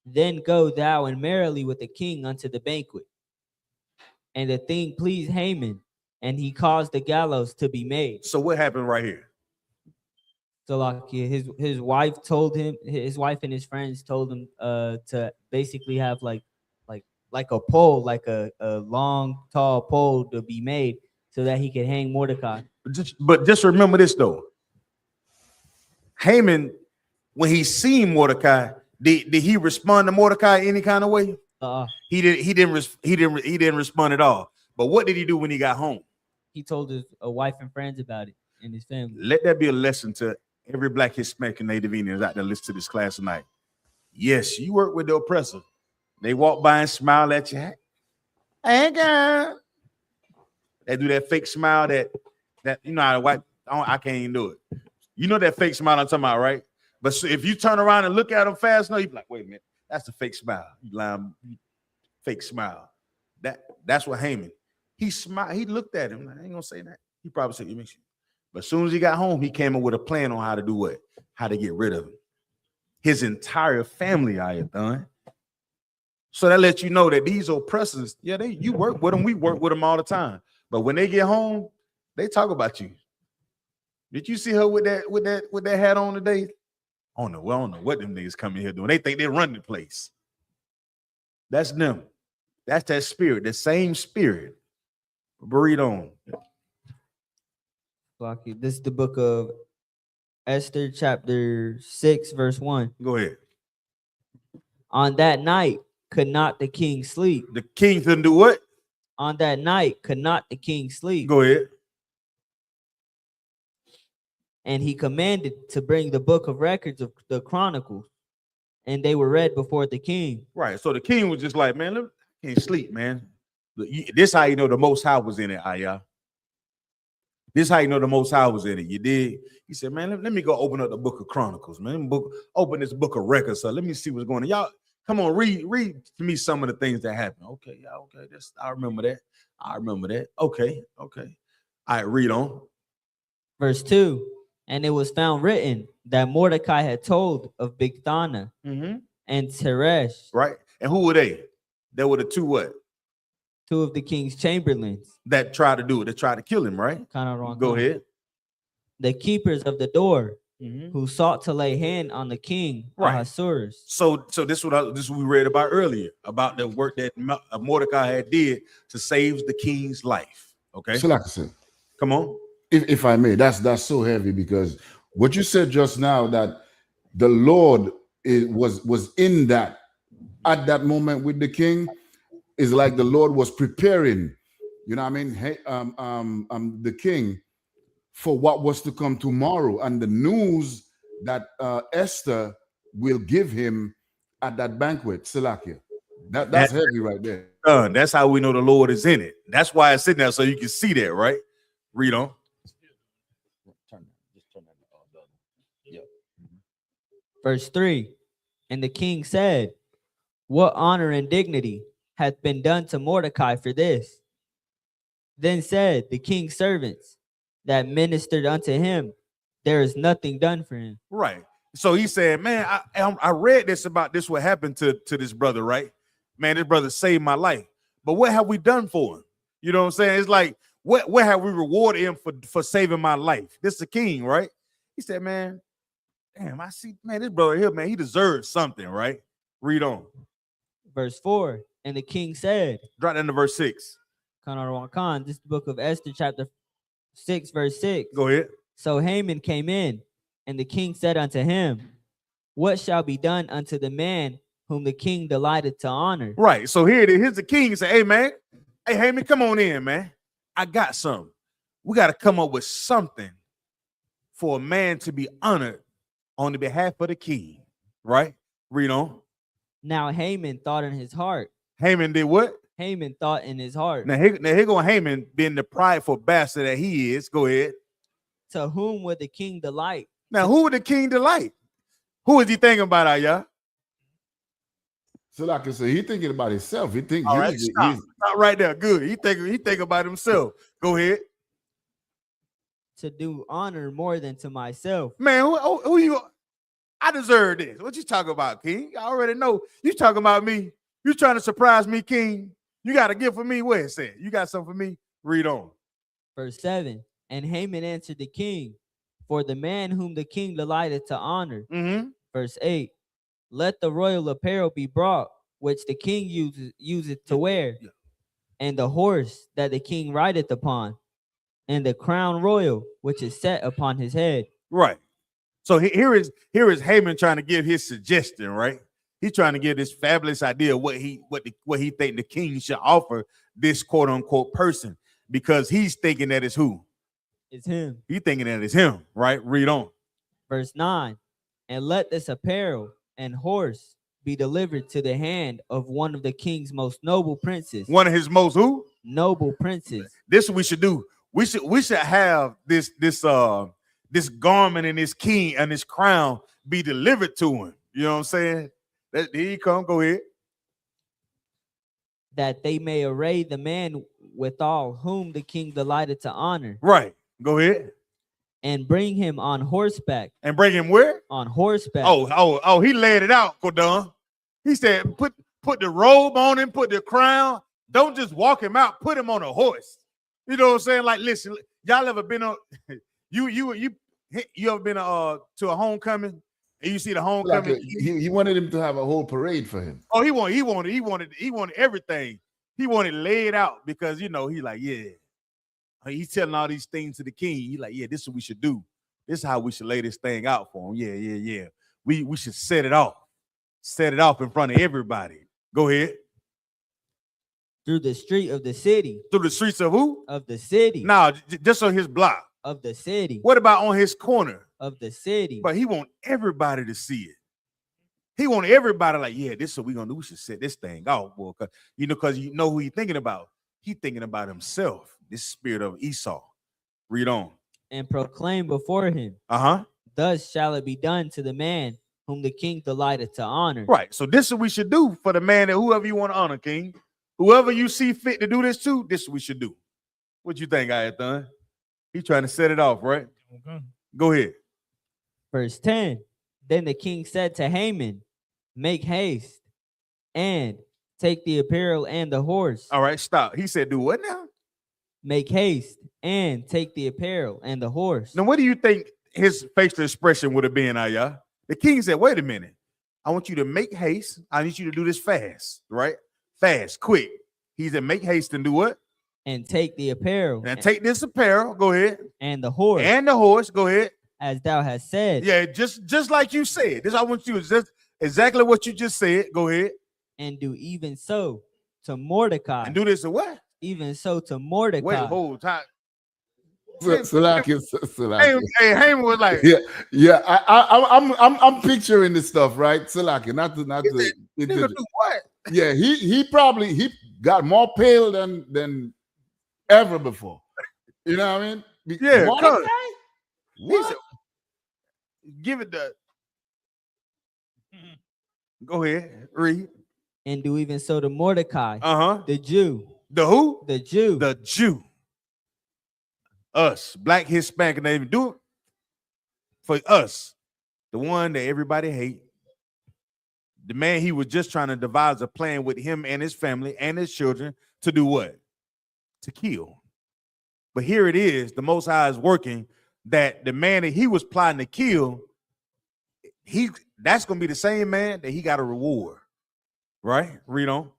Then go thou and merrily with the king unto the banquet. And the thing pleased Haman, and he caused the gallows to be made. So what happened right here? So like his wife and his friends told him to basically have like a pole, like a long, tall pole to be made so that he could hang Mordecai. But just remember this though. Haman, when he seen Mordecai, did he respond to Mordecai any kind of way? He didn't respond at all. But what did he do when he got home? He told his wife and friends about it and his family. Let that be a lesson to every Black, Hispanic, and Native Indians out there listening to this class tonight. Yes, you work with the oppressor. They walk by and smile at you. Hey, girl. They do that fake smile that you know how to wipe. I can't even do it. You know that fake smile I'm talking about, right? But so if you turn around and look at them fast enough, you be like, wait a minute, that's a fake smile. You lying, fake smile. That's what Haman. He smiled. He looked at him. I ain't gonna say that. He probably said, "You make sure." But as soon as he got home, he came up with a plan on how to do what? How to get rid of him. His entire family, Ayathan. So that lets you know that these oppressors, you work with them. We work with them all the time. But when they get home, they talk about you. Did you see her with that hat on today? I don't know what them niggas coming here doing. They think they run the place. That's them. That's that spirit, the same spirit. But read on. This is the book of Esther, chapter 6, verse 1. Go ahead. On that night, could not the king sleep? The king couldn't do what? On that night, could not the king sleep? Go ahead. And he commanded to bring the book of records of the Chronicles, and they were read before the king. Right. So the king was just like, man, I can't sleep, man. This how you know the Most High was in it, Ayah. This how you know the Most High was in it. You did. He said, man, let me go open up the book of Chronicles, man. Open this book of records. So let me see what's going on. Y'all, come on, read to me some of the things that happened. Okay, yeah, okay. I remember that. Okay. All right, read on. Verse 2. And it was found written that Mordecai had told of Bigthana and Teresh. Right. And who were they? They were the two what? Two of the king's chamberlains. That tried to do it. They tried to kill him, right? Kind of wrong. Go ahead. The keepers of the door who sought to lay hand on the king, Ahasuerus. So this is what we read about earlier, about the work that Mordecai had did to save the king's life. Okay. So like I said, come on. If I may, that's so heavy, because what you said just now, that the Lord was in that at that moment with the king, is like the Lord was preparing, you know what I mean? Hey, the king for what was to come tomorrow, and the news that Esther will give him at that banquet. Salakia. That's heavy right there. That's how we know the Lord is in it. That's why it's sitting there, so you can see that, right? Read on. Verse 3. And the king said, what honor and dignity hath been done to Mordecai for this? Then said the king's servants that ministered unto him, there is nothing done for him. Right. So he said, man, I read this about this, what happened to this brother, right? Man, this brother saved my life. But what have we done for him? You know what I'm saying? It's like What have we rewarded him for saving my life? This is the king, right? He said, man, damn, I see, man, this brother here, man, he deserves something, right? Read on. Verse 4. And the king said, Drop down to verse 6. Khan, this is the book of Esther, chapter 6, verse 6. Go ahead. So Haman came in, and the king said unto him, what shall be done unto the man whom the king delighted to honor? Right. So here it is. Here's the king. He said, hey, man. Hey, Haman, come on in, man. I got something. We got to come up with something for a man to be honored on the behalf of the king. Right? Read on. Now Haman thought in his heart. Haman did what? Haman thought in his heart. Now here go Haman, being the prideful bastard that he is. Go ahead. To whom would the king delight? Now, who would the king delight? Who is he thinking about, Ayah? So like I said, he thinking about himself. He think All right, stop right there. Good. He think about himself. Go ahead. To do honor more than to myself. Man, who you? I deserve this. What you talking about, King? I already know you talking about me. You trying to surprise me, King? You got a gift for me? Where it said? You got something for me? Read on. Verse 7. And Haman answered the king, for the man whom the king delighted to honor. Verse 8. Let the royal apparel be brought, which the king useth to wear, and the horse that the king rideth upon, and the crown royal which is set upon his head. Right. So here is Haman trying to give his suggestion, right? He's trying to give this fabulous idea of what he think the king should offer this quote unquote person, because he's thinking that it's who? It's him. He's thinking that it's him, right? Read on. Verse 9. And let this apparel and horse be delivered to the hand of one of the king's most noble princes. One of his most who? Noble princes. This is what we should do. We should have this garment and this king and this crown be delivered to him. You know what I'm saying? Here you come. Go ahead. That they may array the man withal whom the king delighted to honor. Right. Go ahead. And bring him on horseback. And bring him where? On horseback. Oh, he laid it out, Kodon. He said, put the robe on him, put the crown. Don't just walk him out, put him on a horse. You know what I'm saying? Like, listen, y'all ever been on you ever been to a homecoming and you see the homecoming? Like he wanted him to have a whole parade for him. Oh, he wanted everything. He wanted laid out because he like, yeah. He's telling all these things to the king. He like, yeah, this is what we should do. This is how we should lay this thing out for him. Yeah. We should set it off in front of everybody. Go ahead. Through the street of the city. Through the streets of who? Of the city. No, just on his block. Of the city. What about on his corner? Of the city. But he want everybody to see it. He want everybody like, yeah, this is what we're gonna do. We should set this thing off, boy. Because you know who he's thinking about. He's thinking about himself. This spirit of Esau. Read on. And proclaim before him. Thus shall it be done to the man whom the king delighted to honor. Right. So this is what we should do for the man that whoever you want to honor, King. Whoever you see fit to do this to, this is what we should do. What you think, Ayathan? He's trying to set it off, right? Okay. Go ahead. Verse 10. Then the king said to Haman, make haste and take the apparel and the horse. All right, stop. He said, do what now? Make haste and take the apparel and the horse. Now, what do you think his facial expression would have been, Ayah? The king said, wait a minute. I want you to make haste. I need you to do this fast, right? Fast, quick. He said, make haste and do what? And take the apparel. And take this apparel. Go ahead. And the horse. And the horse. Go ahead. As thou hast said. Yeah, just like you said. This I want you to just exactly what you just said. Go ahead. And do even so to Mordecai. And do this to what? Even so to Mordecai. Wait, hold time. Hey, Haman was like, yeah. I'm picturing this stuff, right? Salaki, not to nigga do what? Yeah, he probably got more pale than ever before. You know what I mean? Yeah, Mordecai? What? Give it the. Go ahead, read. And do even so to Mordecai, the Jew. The who? The Jew. The Jew. Us, black, Hispanic, and they even do it for us. The one that everybody hate. The man he was just trying to devise a plan with him and his family and his children to do what? To kill. But here it is, the Most High is working that the man that he was plotting to kill, that's going to be the same man that he got a reward. Right? Read on.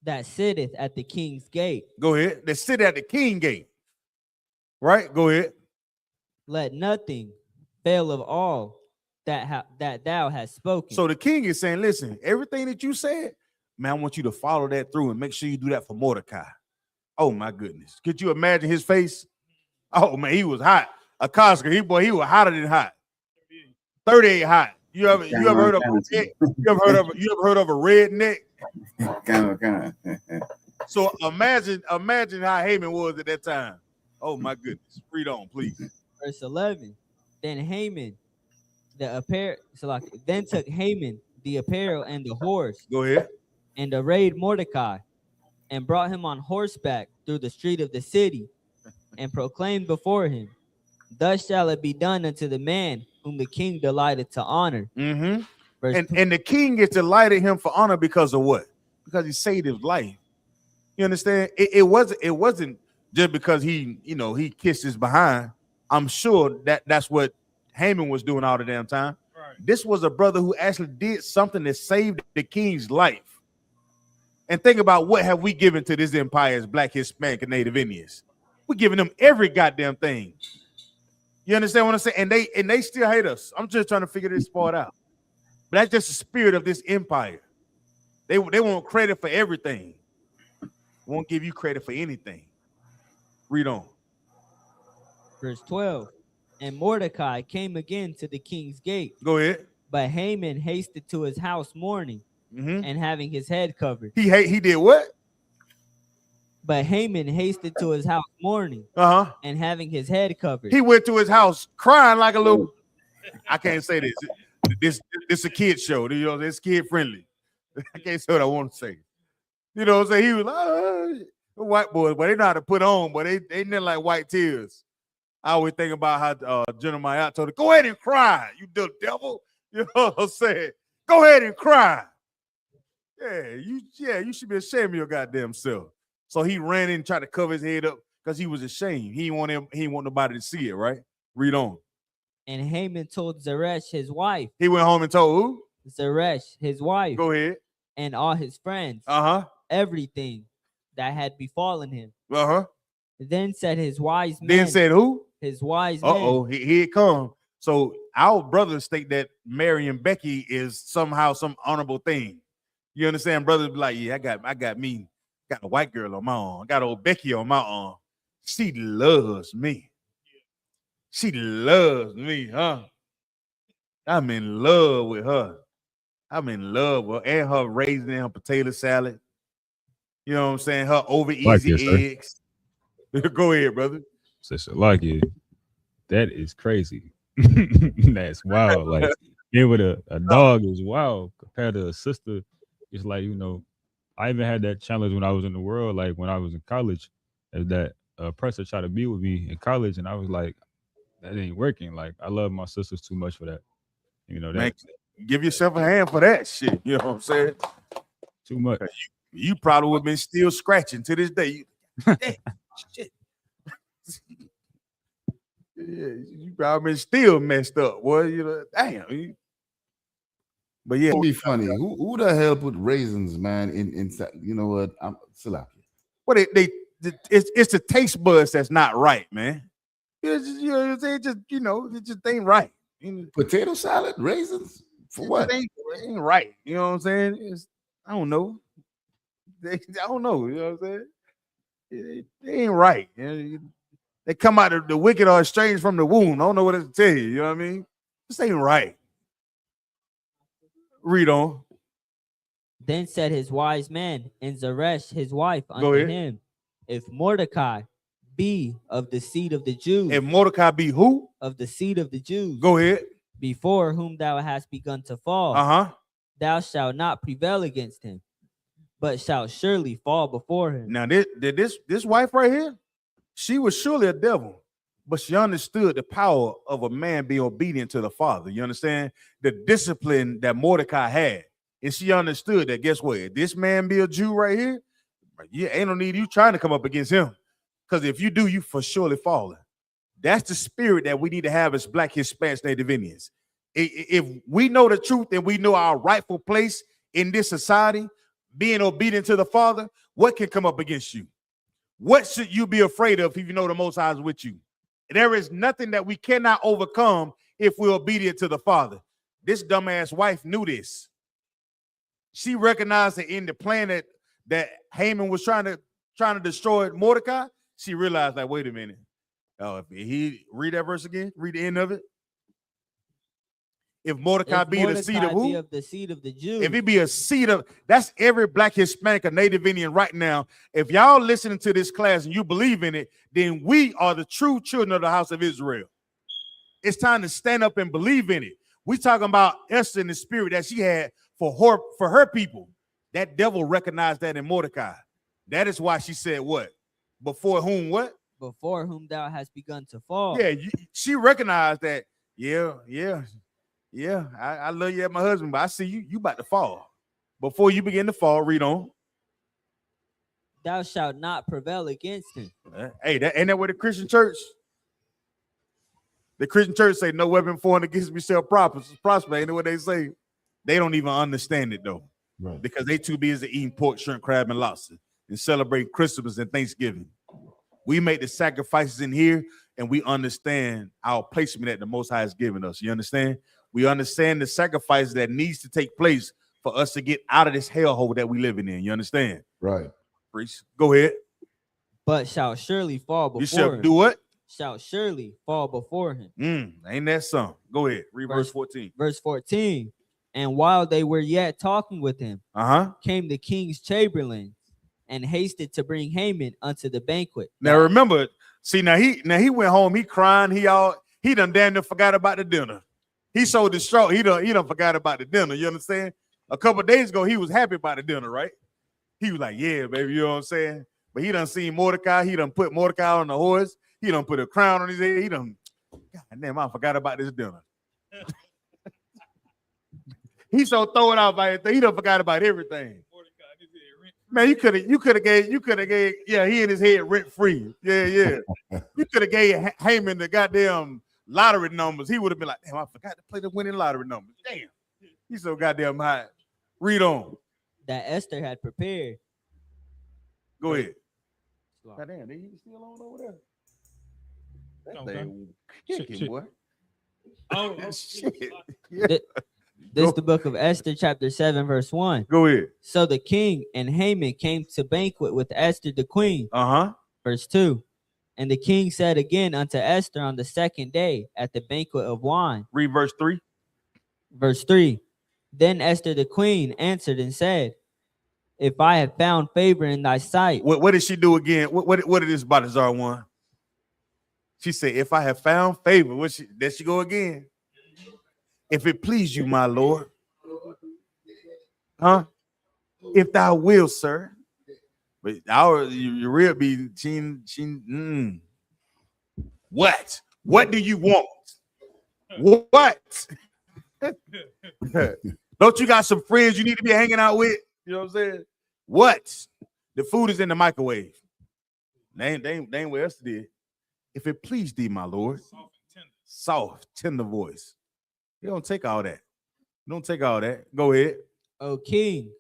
That sitteth at the king's gate. Go ahead. That sit at the king gate. Right? Go ahead. Let nothing fail of all that thou hast spoken. So the king is saying, listen, everything that you said, man, I want you to follow that through and make sure you do that for Mordecai. Oh my goodness. Could you imagine his face? Oh man, he was hot. A Costco, he was hotter than hot. 38 hot. You ever heard of a redneck? So imagine how Haman was at that time. Oh my goodness. Read on, please. Verse 11. Then Haman, then took Haman the apparel and the horse. Go ahead. And arrayed Mordecai, and brought him on horseback through the street of the city, and proclaimed before him, thus shall it be done unto the man whom the king delighted to honor. Mm-hmm. And the king is delighted him for honor because of what? Because he saved his life. You understand? It wasn't just because he kissed his behind. I'm sure that's what Haman was doing all the damn time. Right. This was a brother who actually did something that saved the king's life. And think about what have we given to this empire as Black, Hispanic, and Native Indians. We're giving them every goddamn thing. You understand what I'm saying? And they still hate us. I'm just trying to figure this part out. But that's just the spirit of this empire. They want credit for everything. Won't give you credit for anything. Read on. Verse 12. And Mordecai came again to the king's gate. Go ahead. But Haman hasted to his house mourning, and having his head covered. He did what? But Haman hasted to his house mourning, and having his head covered. He went to his house crying like a little. I can't say this. This a kid show. You know, it's kid friendly. I can't say what I want to say. You know what I'm saying? He was like, white boys, but they know how to put on, but they nothing like white tears. I always think about how General Mayat told him, go ahead and cry, you little devil. You know what I'm saying? Go ahead and cry. You should be ashamed of your goddamn self. So he ran in and tried to cover his head up because he was ashamed. He didn't want nobody to see it, right? Read on. And Haman told Zeresh, his wife. He went home and told who? Zeresh, his wife. Go ahead. And all his friends. Everything that had befallen him. Then said his wise men. Then said who? His wise men. Uh-oh, here it come. So our brothers think that marrying Becky is somehow some honorable thing. You understand? Brothers be like, yeah, I got a white girl on my arm. I got old Becky on my arm. She loves me. She loves me, huh? I'm in love with her. I'm in love with her and her raisin and her potato salad. You know what I'm saying? Her over easy eggs. Go ahead, brother. Sister, like it. That is crazy. That's wild. Like being with a dog is wild compared to a sister. It's like, I even had that challenge when I was in the world, like when I was in college, that oppressor tried to be with me in college, and I was like, that ain't working. Like, I love my sisters too much for that. That. Man, give yourself a hand for that shit. You know what I'm saying? Too much. You probably would have been still scratching to this day. Shit. You probably been still messed up, boy. Damn. But yeah, it'd be funny. Who the hell put raisins, man, inside? You know what? I'm still out here. Well, it's the taste buds that's not right, man. It just ain't right. Potato salad, raisins for what? It ain't right. You know what I'm saying? I don't know. I don't know. You know what I'm saying? It ain't right. They come out of the wicked or estranged from the womb. I don't know what to tell you. You know what I mean? This ain't right. Read on. Then said his wise man and Zeresh, his wife, unto him, if Mordecai be of the seed of the Jews. If Mordecai be who? Of the seed of the Jews. Go ahead. Before whom thou hast begun to fall. Thou shalt not prevail against him, but shalt surely fall before him. Now, this wife right here, she was surely a devil, but she understood the power of a man being obedient to the father. You understand? The discipline that Mordecai had. And she understood that, guess what? If this man be a Jew right here, ain't no need you trying to come up against him. Because if you do, you for surely falling. That's the spirit that we need to have as Black, Hispanics, Native Indians. If we know the truth and we know our rightful place in this society, being obedient to the Father, what can come up against you? What should you be afraid of if you know the Most High is with you? There is nothing that we cannot overcome if we're obedient to the Father. This dumbass wife knew this. She recognized that in the plan that Haman was trying to destroy Mordecai, she realized, like, wait a minute. Oh, if he read that verse again, read the end of it. If Mordecai be the seed of who? Of the seed of the Jews. If he be a seed of, that's every Black, Hispanic, or Native Indian right now. If y'all listening to this class and you believe in it, then we are the true children of the house of Israel. It's time to stand up and believe in it. We talking about Esther and the spirit that she had for her people. That devil recognized that in Mordecai. That is why she said what? Before whom what? Before whom thou hast begun to fall. Yeah, she recognized that. Yeah. I love you as my husband, but I see you about to fall. Before you begin to fall, read on. Thou shalt not prevail against him. Hey, ain't that what the Christian church? The Christian church say no weapon formed against me shall prosper. Ain't what they say? They don't even understand it though, right? Because they too busy eating pork, shrimp, crab, and lobster and celebrating Christmas and Thanksgiving. We make the sacrifices in here, and we understand our placement that the Most High has given us. You understand? We understand the sacrifices that needs to take place for us to get out of this hellhole that we living in. You understand? Right. Priest, go ahead. But shall surely fall before you shall him. Do what? Shall surely fall before him. Ain't that something? Go ahead. Read verse 14. Verse 14. And while they were yet talking with him, came the king's chamberlains and hasted to bring Haman unto the banquet. Now remember, see, now he went home, he crying, he done damn near forgot about the dinner. He so distraught, he done forgot about the dinner. You understand? A couple of days ago, he was happy about the dinner, right? He was like, yeah, baby, you know what I'm saying? But he done seen Mordecai, he done put Mordecai on the horse, he done put a crown on his head, he done, God damn, I forgot about this dinner. He so throwing out by everything, he done forgot about everything. Man, you could have gave, yeah, he in his head rent free. Yeah. You could have gave Haman the goddamn lottery numbers. He would have been like, damn, I forgot to play the winning lottery numbers. Damn. He's so goddamn high. Read on. That Esther had prepared. Go ahead. God damn, they still on over there. That thing kicking, boy. Oh, shit. Yeah. This is the book of Esther, chapter 7, verse 1. Go ahead. So the king and Haman came to banquet with Esther the queen. Verse 2. And the king said again unto Esther on the second day at the banquet of wine. Read verse 3. Verse 3. Then Esther the queen answered and said, if I have found favor in thy sight. What did she do again? What did this Balthazar one? She said, if I have found favor, there she go again. If it please you, my Lord. If thou will, sir. But your real be What? What do you want? What? Don't you got some friends you need to be hanging out with? You know what I'm saying? What? The food is in the microwave. They ain't what else did. If it please thee, my Lord. Soft, tender voice. You don't take all that. Don't take all that. Go ahead. O king,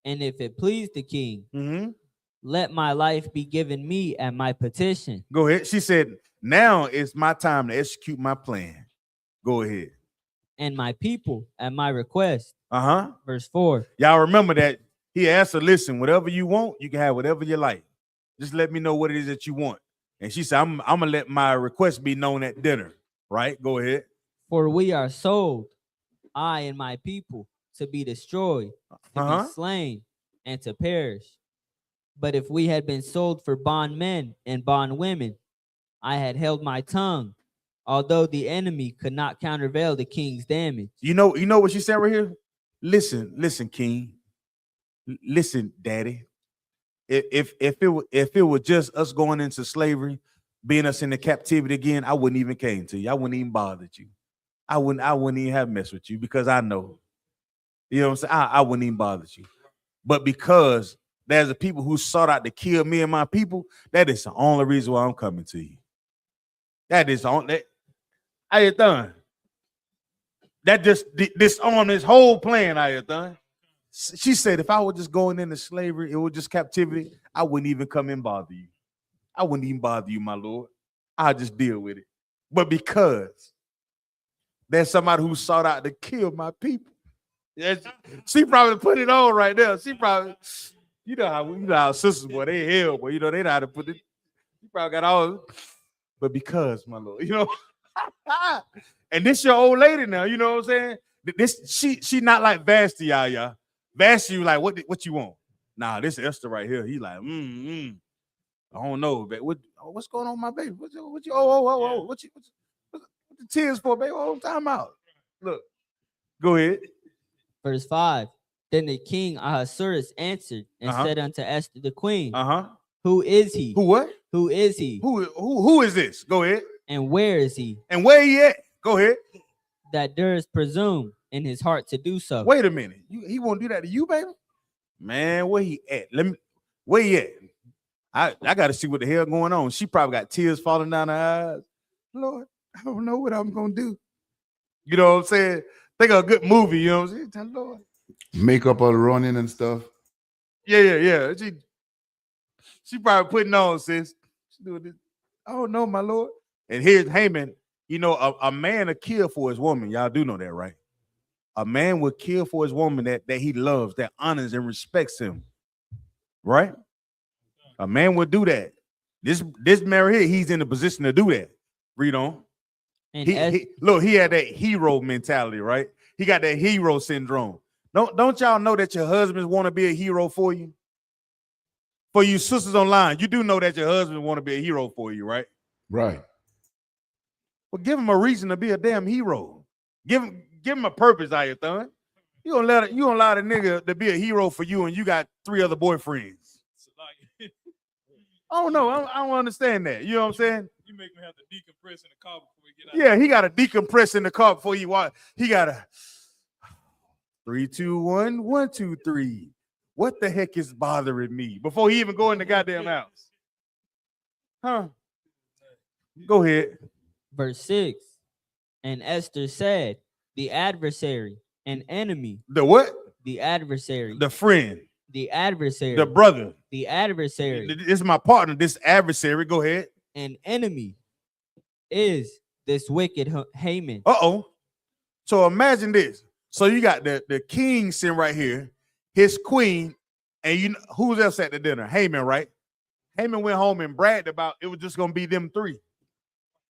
and if it please the king, let my life be given me at my petition. Go ahead. She said, now is my time to execute my plan. Go ahead. And my people at my request. Verse 4. Y'all remember that he asked her, listen, whatever you want, you can have whatever you like. Just let me know what it is that you want. And she said, I'm going to let my request be known at dinner. Right? Go ahead. For we are sold, I and my people, to be destroyed, to be slain, and to perish. But if we had been sold for bondmen and bondwomen, I had held my tongue, although the enemy could not countervail the king's damage. You know what she said right here? Listen, king. Listen, daddy. If it were just us going into slavery, being us into captivity again, I wouldn't even came to you. I wouldn't even bothered you. I wouldn't even have messed with you because I know. You know what I'm saying? I wouldn't even bother you. But because there's the people who sought out to kill me and my people. That is the only reason why I'm coming to you. That is on that. How you done? That just disarmed this whole plan. How you done? She said, if I were just going into slavery, it was just captivity, I wouldn't even come and bother you. I wouldn't even bother you, my Lord. I'll just deal with it. But because there's somebody who sought out to kill my people, yes, she probably put it on right there. She probably, you know how sisters, boy, they hell, boy, they know how to put it. She probably got all, but because, my Lord, and this your old lady now, you know what I'm saying? This she not like Vashti, y'all. Vashti, like, what you want? Nah, this Esther right here. He like, I don't know, but what's going on with my baby? What the tears for, baby? Oh, time out. Look, go ahead. Verse 5. Then the king Ahasuerus answered and said unto Esther the queen, who is he? Who what? Who is he? Who is this? Go ahead. And where is he? And where he at? Go ahead. That durst presume in his heart to do so. Wait a minute. He won't do that to you, baby? Man, where he at? Where he at? I got to see what the hell going on. She probably got tears falling down her eyes. Lord, I don't know what I'm going to do. You know what I'm saying? Think of a good movie, you know what I'm saying? Lord. Makeup all running and stuff. Yeah. She probably putting on, sis. She doing this. I don't know, my Lord. And here's Haman. A man will kill for his woman. Y'all do know that, right? A man will kill for his woman that he loves, that honors and respects him. Right? A man would do that. This man here, he's in a position to do that. Read on. And he had that hero mentality, right? He got that hero syndrome. Don't y'all know that your husbands want to be a hero for you? For you sisters online, you do know that your husband want to be a hero for you, right? Right. Well, give him a reason to be a damn hero. Give him a purpose, Ayathan. You gonna allow the nigga to be a hero for you, and you got 3 other boyfriends. Oh no, I don't understand that. You know what I'm saying? You make me have to decompress in the car before we get out. Yeah, he got to decompress in the car before he walk. He got to 3, 2, 1, 1, 2, 3. What the heck is bothering me before he even go in the goddamn house? Huh? Go ahead. Verse 6. And Esther said, the adversary, an enemy. The what? The adversary. The friend. The adversary. The brother. The adversary. This is my partner. This adversary. Go ahead. An enemy is this wicked Haman. So imagine this. So you got the king sitting right here, his queen, and you know who's else at the dinner? Haman, right? Haman went home and bragged about it was just gonna be them 3.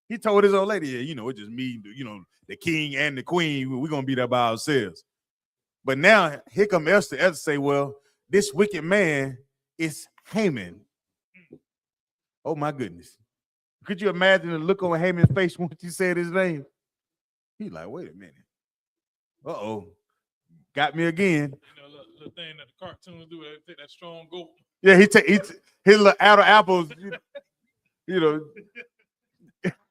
He told his old lady, it's just me, the king and the queen, we're gonna be there by ourselves. But now here come Esther. Esther say, well, this wicked man is Haman. Oh my goodness. Could you imagine the look on Haman's face once you said his name? He's like, wait a minute. Got me again. The thing that the cartoons do, they take that strong goat. Yeah, he take his little outer apples,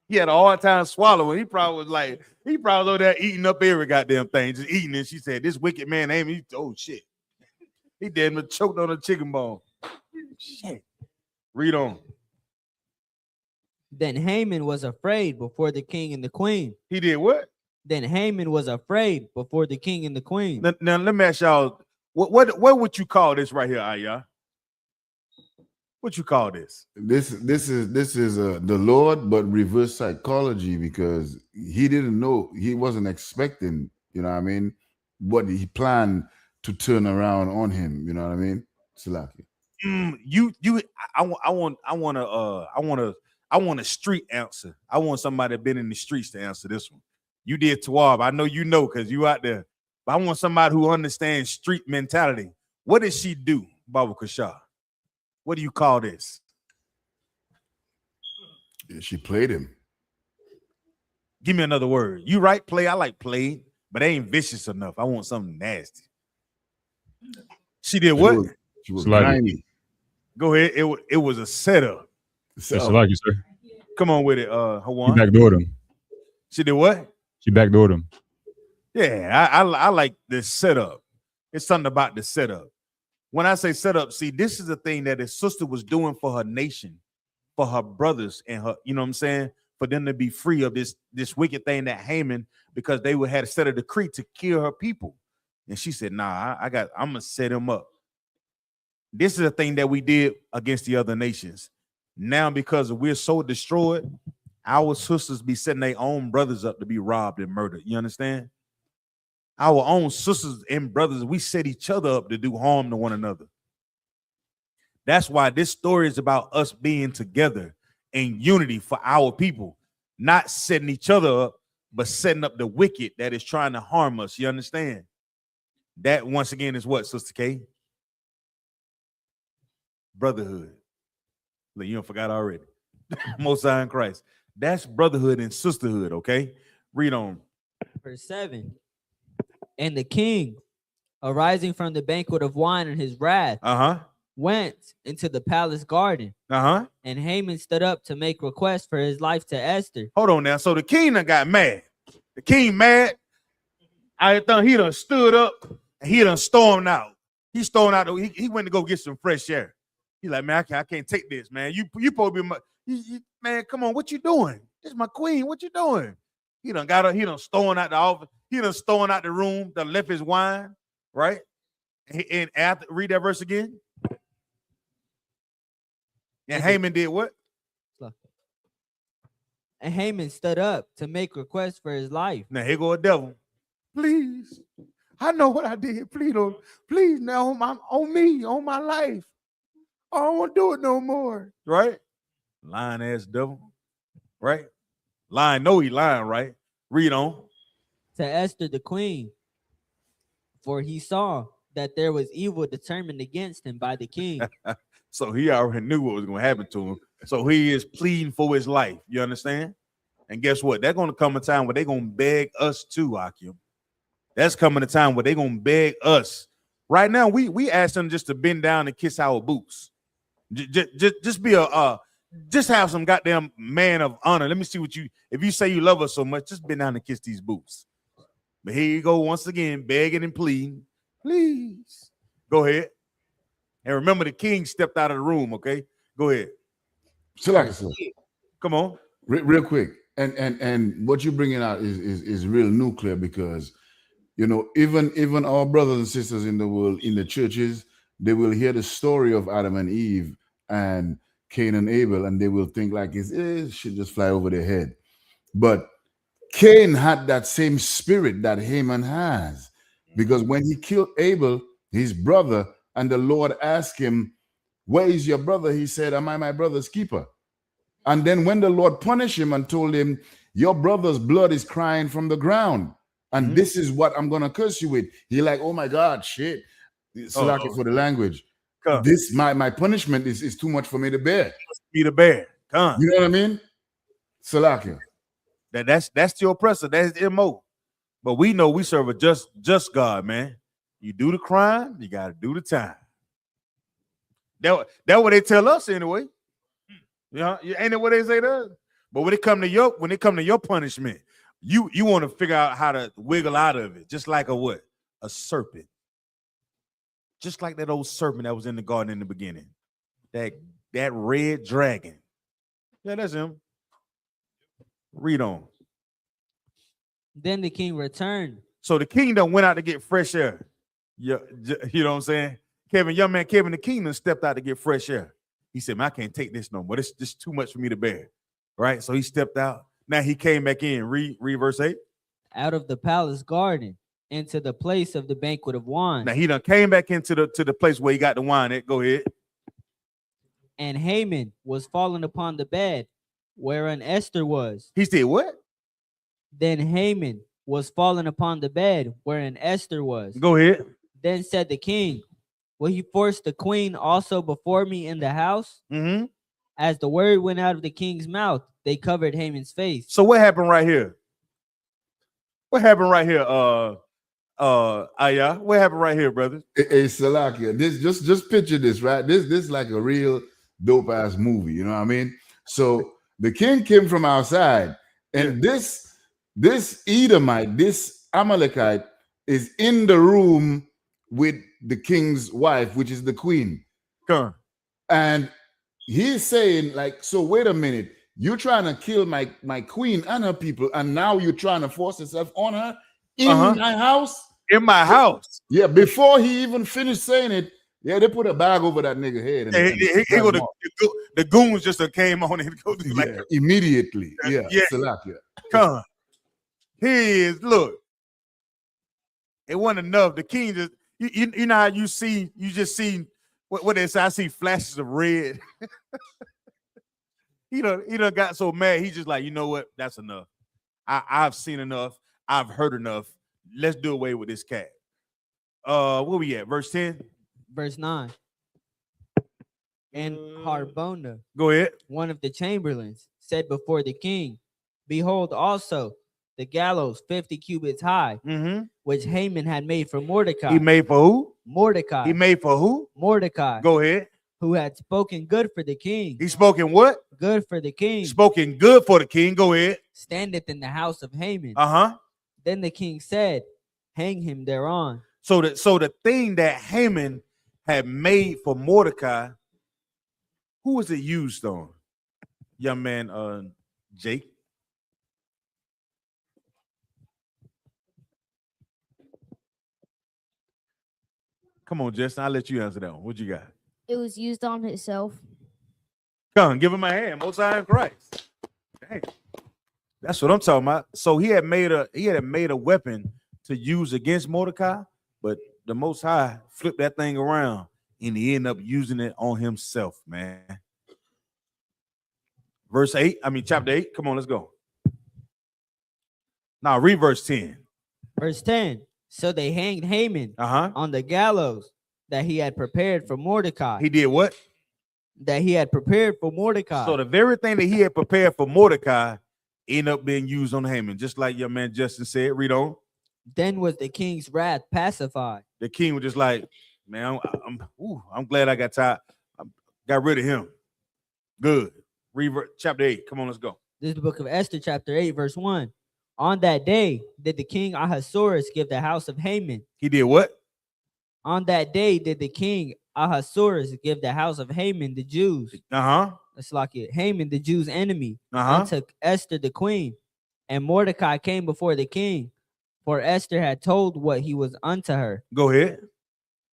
he had a hard time swallowing. He probably was over there eating up every goddamn thing, just eating. And she said, this wicked man, Haman, oh shit. He damn near choked on a chicken bone. Shit. Read on. Then Haman was afraid before the king and the queen. He did what? Then Haman was afraid before the king and the queen. Now let me ask y'all, what would you call this right here, Ayah? What you call this? This is the Lord, but reverse psychology, because he didn't know, he wasn't expecting, what he planned to turn around on him. You know what I mean? Salaki. I want a street answer. I want somebody been in the streets to answer this one. You did Tawab. I know you know because you out there. But I want somebody who understands street mentality. What did she do, Baba Kasha? What do you call this? She played him. Give me another word. You right, play. I like play, but they ain't vicious enough. I want something nasty. She did what? She was grimy. Go ahead. It was a setup. That's like you, sir. Come on with it, Hawan. She backdoored him. She did what? She backdoored him. Yeah, I like this setup. It's something about the setup. when I say set up, see, this is the thing that his sister was doing for her nation, for her brothers and her, you know what I'm saying? For them to be free of this wicked thing that Haman, because they would had set a decree to kill her people. And she said, nah, I'm gonna set him up. This is a thing that we did against the other nations. Now, because we're so destroyed, our sisters be setting their own brothers up to be robbed and murdered. You understand? Our own sisters and brothers, we set each other up to do harm to one another. That's why this story is about us being together in unity for our people, not setting each other up, but setting up the wicked that is trying to harm us. You understand? That once again is what, Sister K? Brotherhood. Look, you don't forgot already. Most High in Christ. That's brotherhood and sisterhood, okay? Read on. Verse 7. And the king, arising from the banquet of wine in his wrath, went into the palace garden. And Haman stood up to make request for his life to Esther. Hold on now. So the king done got mad. The king mad. I thought he done stood up and he done stormed out. He stormed out. He went to go get some fresh air. He like, man, I can't take this, man. You supposed to be my, man, come on, what you doing? This is my queen. What you doing? He done got her. He done stormed out the office. He done stormed out the room. Done left his wine, right? And after, read that verse again. And Haman did what? And Haman stood up to make request for his life. Now here go a devil. Please, I know what I did. Please now on me, on my life. I don't want to do it no more. Right? Lying ass devil. Right? Lying, no, he lying, right? Read on. To Esther the queen, for he saw that there was evil determined against him by the king. So he already knew what was going to happen to him. So he is pleading for his life. You understand? And guess what? They're going to come a time where they're going to beg us too, Akim. That's coming a time where they're going to beg us. Right now, we ask them just to bend down and kiss our boots. Just be just have some goddamn man of honor. Let me see what if you say you love us so much, just bend down and kiss these boots. But here you go once again, begging and pleading. Please. Go ahead. And remember, the king stepped out of the room, okay? Go ahead. Come on. Real quick. And what you're bringing out is real nuclear, because, you know, even our brothers and sisters in the world, in the churches, they will hear the story of Adam and Eve and Cain and Abel, and they will think like it should just fly over their head. But Cain had that same spirit that Haman has, because when he killed Abel, his brother, and the Lord asked him, where is your brother? He said, am I my brother's keeper? And then when the Lord punished him and told him, your brother's blood is crying from the ground, and this is what I'm going to curse you with. He like, oh my God, shit. Sorry for the language. This, my punishment is too much for me to bear. Be the bear. Come. You know what I mean? Salakia. That's the oppressor. That's the MO. But we know we serve a just God, man. You do the crime, you got to do the time. That's what they tell us anyway. You know, ain't it what they say to us? But when it come to your punishment, you want to figure out how to wiggle out of it, just like a serpent. Just like that old serpent that was in the garden in the beginning. That red dragon. Yeah, that's him. Read on. Then the king returned. So the king done went out to get fresh air. You know what I'm saying? Young man Kevin, the king done stepped out to get fresh air. He said, man, I can't take this no more. This is too much for me to bear. Right? So he stepped out. Now he came back in. Read verse 8. Out of the palace garden into the place of the banquet of wine. Now he done came back into the place where he got the wine at. Go ahead. And Haman was fallen upon the bed wherein Esther was. He said what? Then Haman was fallen upon the bed wherein Esther was. Go ahead. Then said the king, will he force the queen also before me in the house? As the word went out of the king's mouth, they covered Haman's face. So what happened right here? What happened right here? Ayah, what happened right here, brother? Hey, Salakia, this just picture this, right? This is like a real dope ass movie, you know what I mean? So the king came from outside, and this Edomite, this Amalekite, is in the room with the king's wife, which is the queen. Come on. And he's saying, like, so wait a minute, you're trying to kill my queen and her people, and now you're trying to force yourself on her in my house? In my house. Yeah, before he even finished saying it, yeah, they put a bag over that nigga head. And, the goons just came on and go like immediately. Yeah. Salakia. Come on. Here he is. Look. It wasn't enough. The king just you know how you just see what they say. I see flashes of red. he done got so mad. He's just like, you know what? That's enough. I've seen enough. I've heard enough. Let's do away with this cat. Where we at? Verse 10? Verse 9. And Harbona, go ahead, one of the chamberlains, said before the king, behold also the gallows 50 cubits high, which Haman had made for Mordecai. He made for who? Mordecai. He made for who? Mordecai. Go ahead. Who had spoken good for the king. He spoken what? Good for the king. Spoken good for the king. Go ahead. Standeth in the house of Haman. Then the king said, hang him thereon. So the thing that Haman had made for Mordecai, who was it used on? Young man, Jake. Come on, Justin. I'll let you answer that one. What you got? It was used on himself. Come on, give him a hand. Most High in Christ. Dang. That's what I'm talking about. So he had made a weapon to use against Mordecai, but the Most High flipped that thing around and he ended up using it on himself, man. Chapter 8. Come on, let's go. Now read verse 10. Verse 10. So they hanged Haman on the gallows that he had prepared for Mordecai. He did what? That he had prepared for Mordecai. So the very thing that he had prepared for Mordecai ended up being used on Haman, just like your man Justin said. Read on. Then was the king's wrath pacified. The king was just like, man, I'm glad I got tired. Got rid of him. Good. Read chapter 8. Come on, let's go. This is the book of Esther, chapter 8, verse 1. On that day did the king Ahasuerus give the house of Haman. He did what? On that day did the king Ahasuerus give the house of Haman the Jews. It's like it. Haman, the Jews' enemy, unto Esther the queen. And Mordecai came before the king, for Esther had told what he was unto her. Go ahead.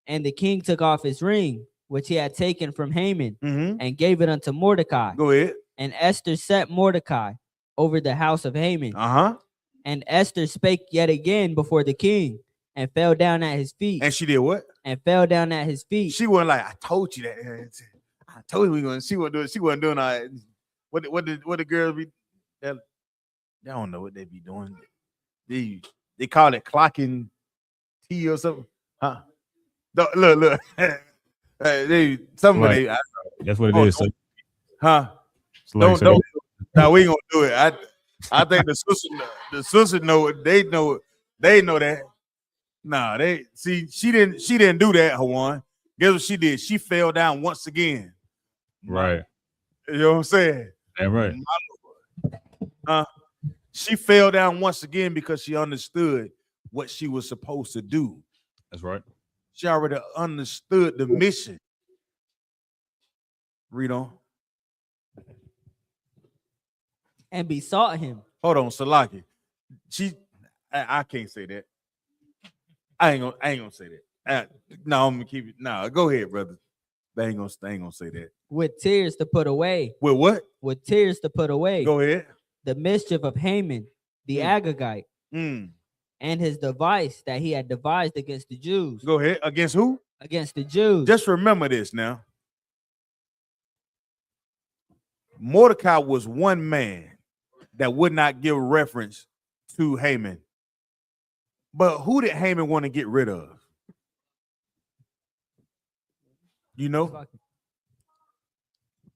And the king took off his ring, which he had taken from Haman, and gave it unto Mordecai. Go ahead. And Esther set Mordecai over the house of Haman. And Esther spake yet again before the king, and fell down at his feet. And she did what? And fell down at his feet. She wasn't like, I told you that. I told you we gonna. She wasn't doing. She wasn't doing all that. What the girls be? They don't know what they be doing. They call it clocking tea or something. Huh? Look. Somebody. That's what it is. So. Huh? Like, don't. No, we ain't gonna do it. I think the sister know it. They know that. Nah, she didn't do that, Hawan. Guess what she did? She fell down once again. Right. You know what I'm saying? Yeah, right. She fell down once again because she understood what she was supposed to do. That's right. She already understood the mission. Read on. And besought him. Hold on, Salaki. I can't say that. I ain't gonna say that. No, I'm gonna keep it. No, go ahead, brother. They ain't gonna say that. With tears to put away. With what? With tears to put away. Go ahead. The mischief of Haman, the Agagite, and his device that he had devised against the Jews. Go ahead. Against who? Against the Jews. Just remember this now. Mordecai was one man that would not give reference to Haman. But who did Haman want to get rid of? You know?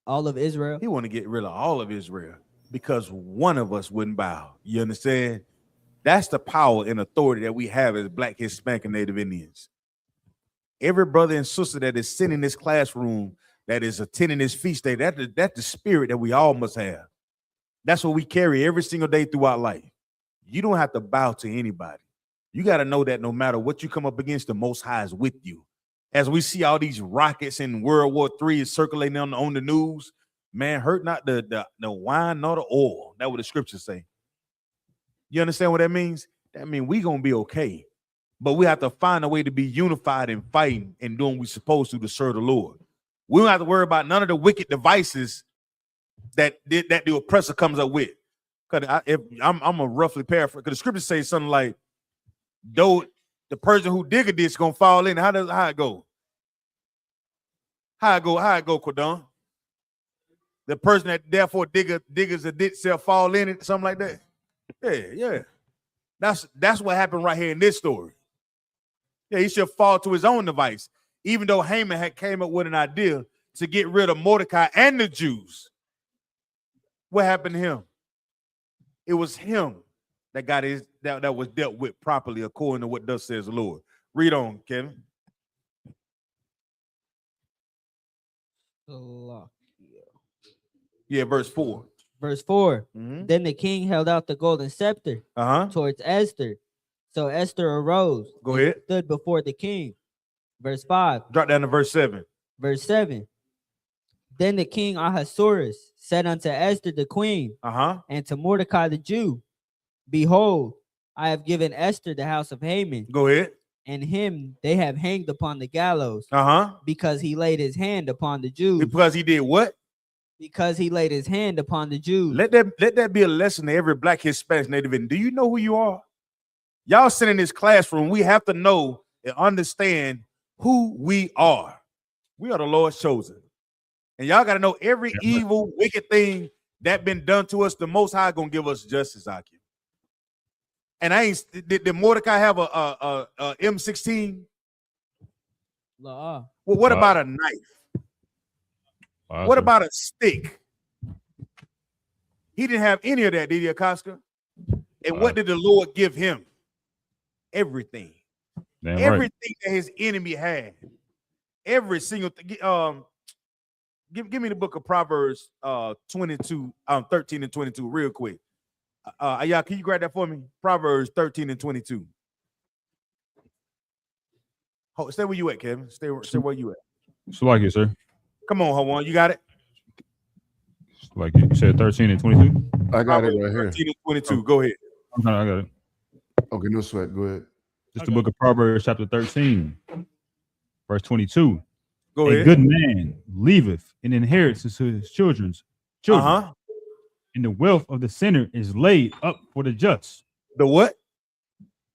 All of Israel. He want to get rid of all of Israel because one of us wouldn't bow. You understand? That's the power and authority that we have as Black, Hispanic, and Native Indians. Every brother and sister that is sitting in this classroom, that is attending this feast day, that's the spirit that we all must have. That's what we carry every single day throughout life. You don't have to bow to anybody. You got to know that no matter what you come up against, the Most High is with you. As we see all these rockets in World War III circulating on the news, man, hurt not the wine nor the oil. That's what the scriptures say. You understand what that means? That means we gonna be okay. But we have to find a way to be unified and fighting and doing what we're supposed to serve the Lord. We don't have to worry about none of the wicked devices that the oppressor comes up with. Because I'm a roughly paraphrase, because the scriptures say something like, though the person who dig a ditch gonna fall in. How it go? How it go, Cordon? The person that therefore diggers a ditch shall fall in it, something like that. Yeah. That's what happened right here in this story. Yeah, he should fall to his own device. Even though Haman had came up with an idea to get rid of Mordecai and the Jews. What happened to him? It was him that got that was dealt with properly according to what thus says the Lord. Read on, Kevin. Yeah, verse 4. Verse 4. Mm-hmm. Then the king held out the golden scepter towards Esther. So Esther arose. Go ahead. Stood before the king. Verse 5. Drop down to verse 7. Verse 7. Then the king Ahasuerus said unto Esther the queen, and to Mordecai the Jew, behold, I have given Esther the house of Haman. Go ahead. And him they have hanged upon the gallows. Because he laid his hand upon the Jews. Because he did what? Because he laid his hand upon the Jews. Let that be a lesson to every Black, Hispanic, Native Indian. Do you know who you are? Y'all sit in this classroom. We have to know and understand who we are. We are the Lord's chosen. And y'all got to know every evil, wicked thing that been done to us, the Most High gonna give us justice, IQ. And did Mordecai have a M16? Well, what about a knife? What about a stick? He didn't have any of that, did he, Acosta? And what did the Lord give him? Everything. Everything that his enemy had. Every single thing. Give me the book of Proverbs 13 and 22 real quick. Y'all, can you grab that for me? Proverbs 13 and 22. Stay where you at, Kevin. Stay where you at. So like it, sir. Come on, Hawan. You got it? Like you said, 13 and 22? I got it right here. 13 and 22. Go ahead. I got it. Okay, no sweat. Go ahead. It's the book of Proverbs, chapter 13, verse 22. Go ahead. A good man leaveth an inheritance to his children. And the wealth of the sinner is laid up for the just. The what?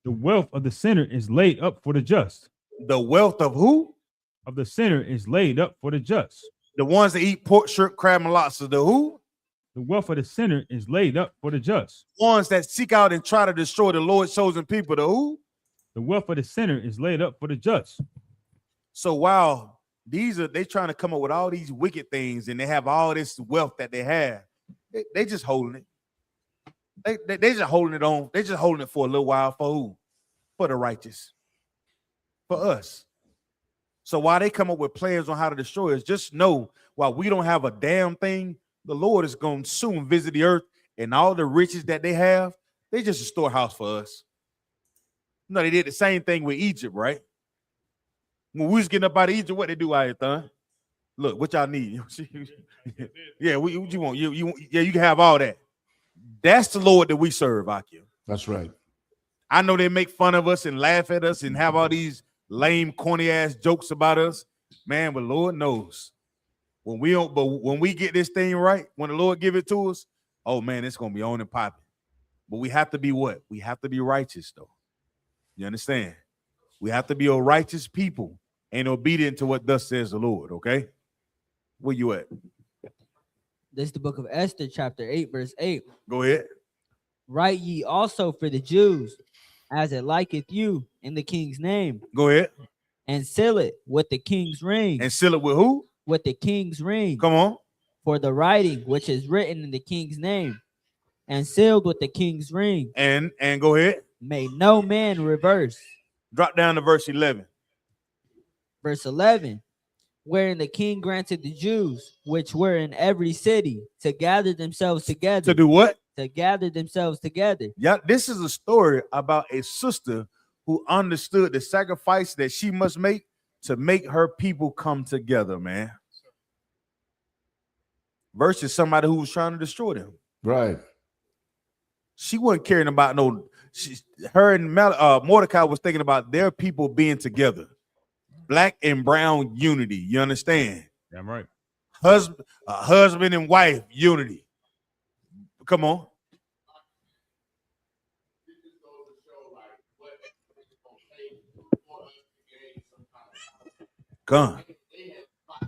The wealth of the sinner is laid up for the just. The wealth of who? Of the sinner is laid up for the just. The ones that eat pork, shrimp, crab, and lobster. The who? The wealth of the sinner is laid up for the just. Ones that seek out and try to destroy the Lord's chosen people. The who? The wealth of the sinner is laid up for the just. So while they trying to come up with all these wicked things and they have all this wealth that they have, they just holding it. They just holding it on. They just holding it for a little while for who? For the righteous. For us. So while they come up with plans on how to destroy us, just know while we don't have a damn thing, the Lord is going to soon visit the earth, and all the riches that they have, they just a storehouse for us. No, they did the same thing with Egypt, right? When we was getting up out of Egypt, what they do out here, Thun? Look, what y'all need? Yeah, what you want? You can have all that. That's the Lord that we serve, Akio. That's right. I know they make fun of us and laugh at us and have all these lame, corny ass jokes about us, man. But Lord knows when we get this thing right, when the Lord give it to us, oh man, it's gonna be on and popping. But we have to be what? We have to be righteous, though. You understand? We have to be a righteous people and obedient to what thus says the Lord. Okay, where you at? This is the book of Esther, chapter 8, verse 8. Go ahead. Write ye also for the Jews, as it liketh you, in the king's name. Go ahead. And seal it with the king's ring. And seal it with who? With the king's ring. Come on. For the writing which is written in the king's name, and sealed with the king's ring. And go ahead. May no man reverse. Drop down to verse 11. Verse 11. Wherein the king granted the Jews, which were in every city, to gather themselves together. To do what? To gather themselves together. Yeah, this is a story about a sister who understood the sacrifice that she must make to make her people come together, man. Versus somebody who was trying to destroy them. Right. She wasn't caring about her and Mordecai was thinking about their people being together. Black and brown unity. You understand? Yeah, I'm right. Husband and wife unity. Come on. Gone.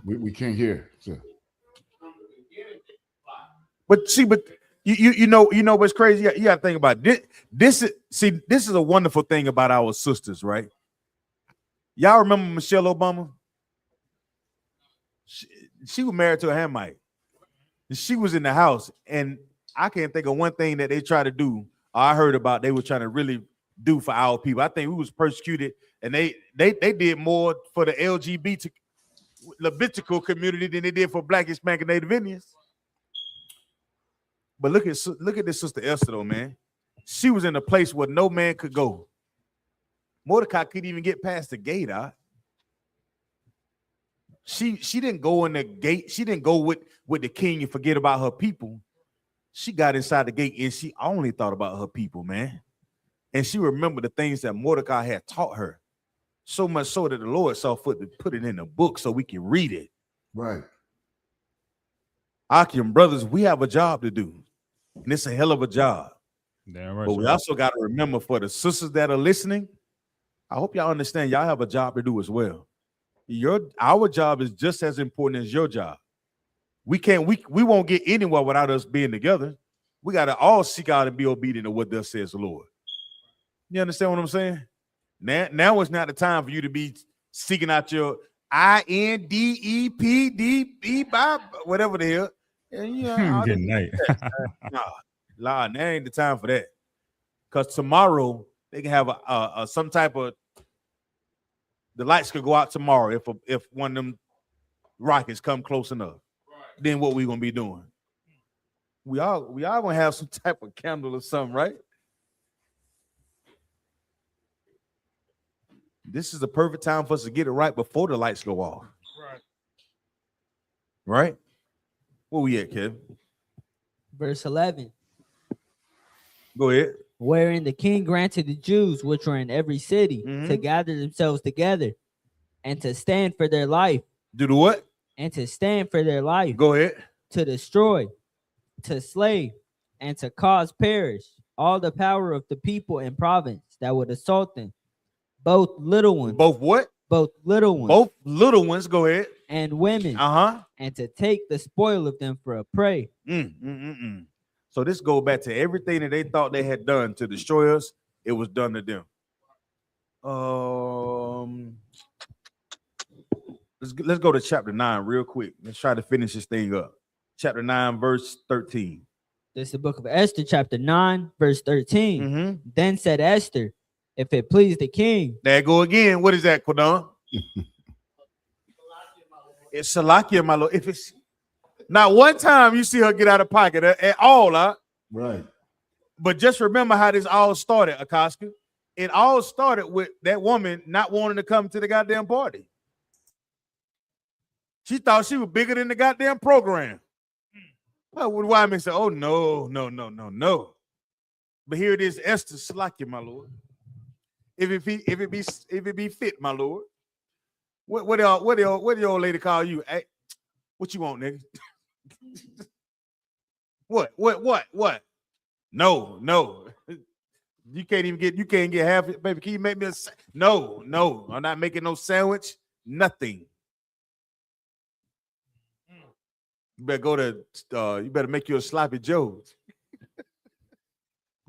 We can't hear. So. But you know what's crazy? You got to think about it. This is a wonderful thing about our sisters, right? Y'all remember Michelle Obama? She was married to a Hamite. She was in the house, and I can't think of one thing that they try to do. Or I heard about they were trying to really do for our people. I think we was persecuted, and they did more for the LGBT Levitical community than they did for Black, Hispanic, and Native Indians. But look at this sister Esther, though, man. She was in a place where no man could go. Mordecai couldn't even get past the gate. She didn't go in the gate. She didn't go with the king and forget about her people. She got inside the gate and she only thought about her people, man. And she remembered the things that Mordecai had taught her. So much so that the Lord saw fit to put it in a book so we can read it. Right. Aki and brothers, we have a job to do. And it's a hell of a job. Damn right. But we also got to remember for the sisters that are listening, I hope y'all understand y'all have a job to do as well. Our job is just as important as your job. We won't get anywhere without us being together. We got to all seek out and be obedient to what thus says the Lord. You understand what I'm saying? Now is not the time for you to be seeking out your INDEPD, whatever the hell. And, you know, good night. Nah, that ain't the time for that. Because tomorrow they can have some type of, the lights could go out tomorrow if one of them rockets come close enough. Right. Then what we gonna be doing? We all gonna have some type of candle or something, right? This is the perfect time for us to get it right before the lights go off. Right. Right? Where we at, Kevin? Verse 11. Go ahead. Wherein the king granted the Jews which were in every city to gather themselves together and to stand for their life. Do the what? And to stand for their life. Go ahead. To destroy, to slay, and to cause perish all the power of the people and province that would assault them. Both little ones. Both what? Both little ones. Both little ones. Go ahead. And women. And to take the spoil of them for a prey. So this goes back to everything that they thought they had done to destroy us. It was done to them. Let's go to chapter 9 real quick. Let's try to finish this thing up. Chapter 9, verse 13. This is the book of Esther, chapter 9, verse 13. Then said Esther, if it please the king. There go again. What is that, Quadon? It's Salakia, my lord. If it's not one time you see her get out of pocket at all, right? But just remember how this all started, Akaska. It all started with that woman not wanting to come to the goddamn party. She thought she was bigger than the goddamn program. Well, Wyman said, "Oh no." But here it is, Esther Salakia, my lord. If it be fit, my lord. What the old lady call you? Hey, what you want, nigga? What? No. You can't get half it, baby. Can you make me no. I'm not making no sandwich. Nothing. You better go to you better make you a sloppy Joe.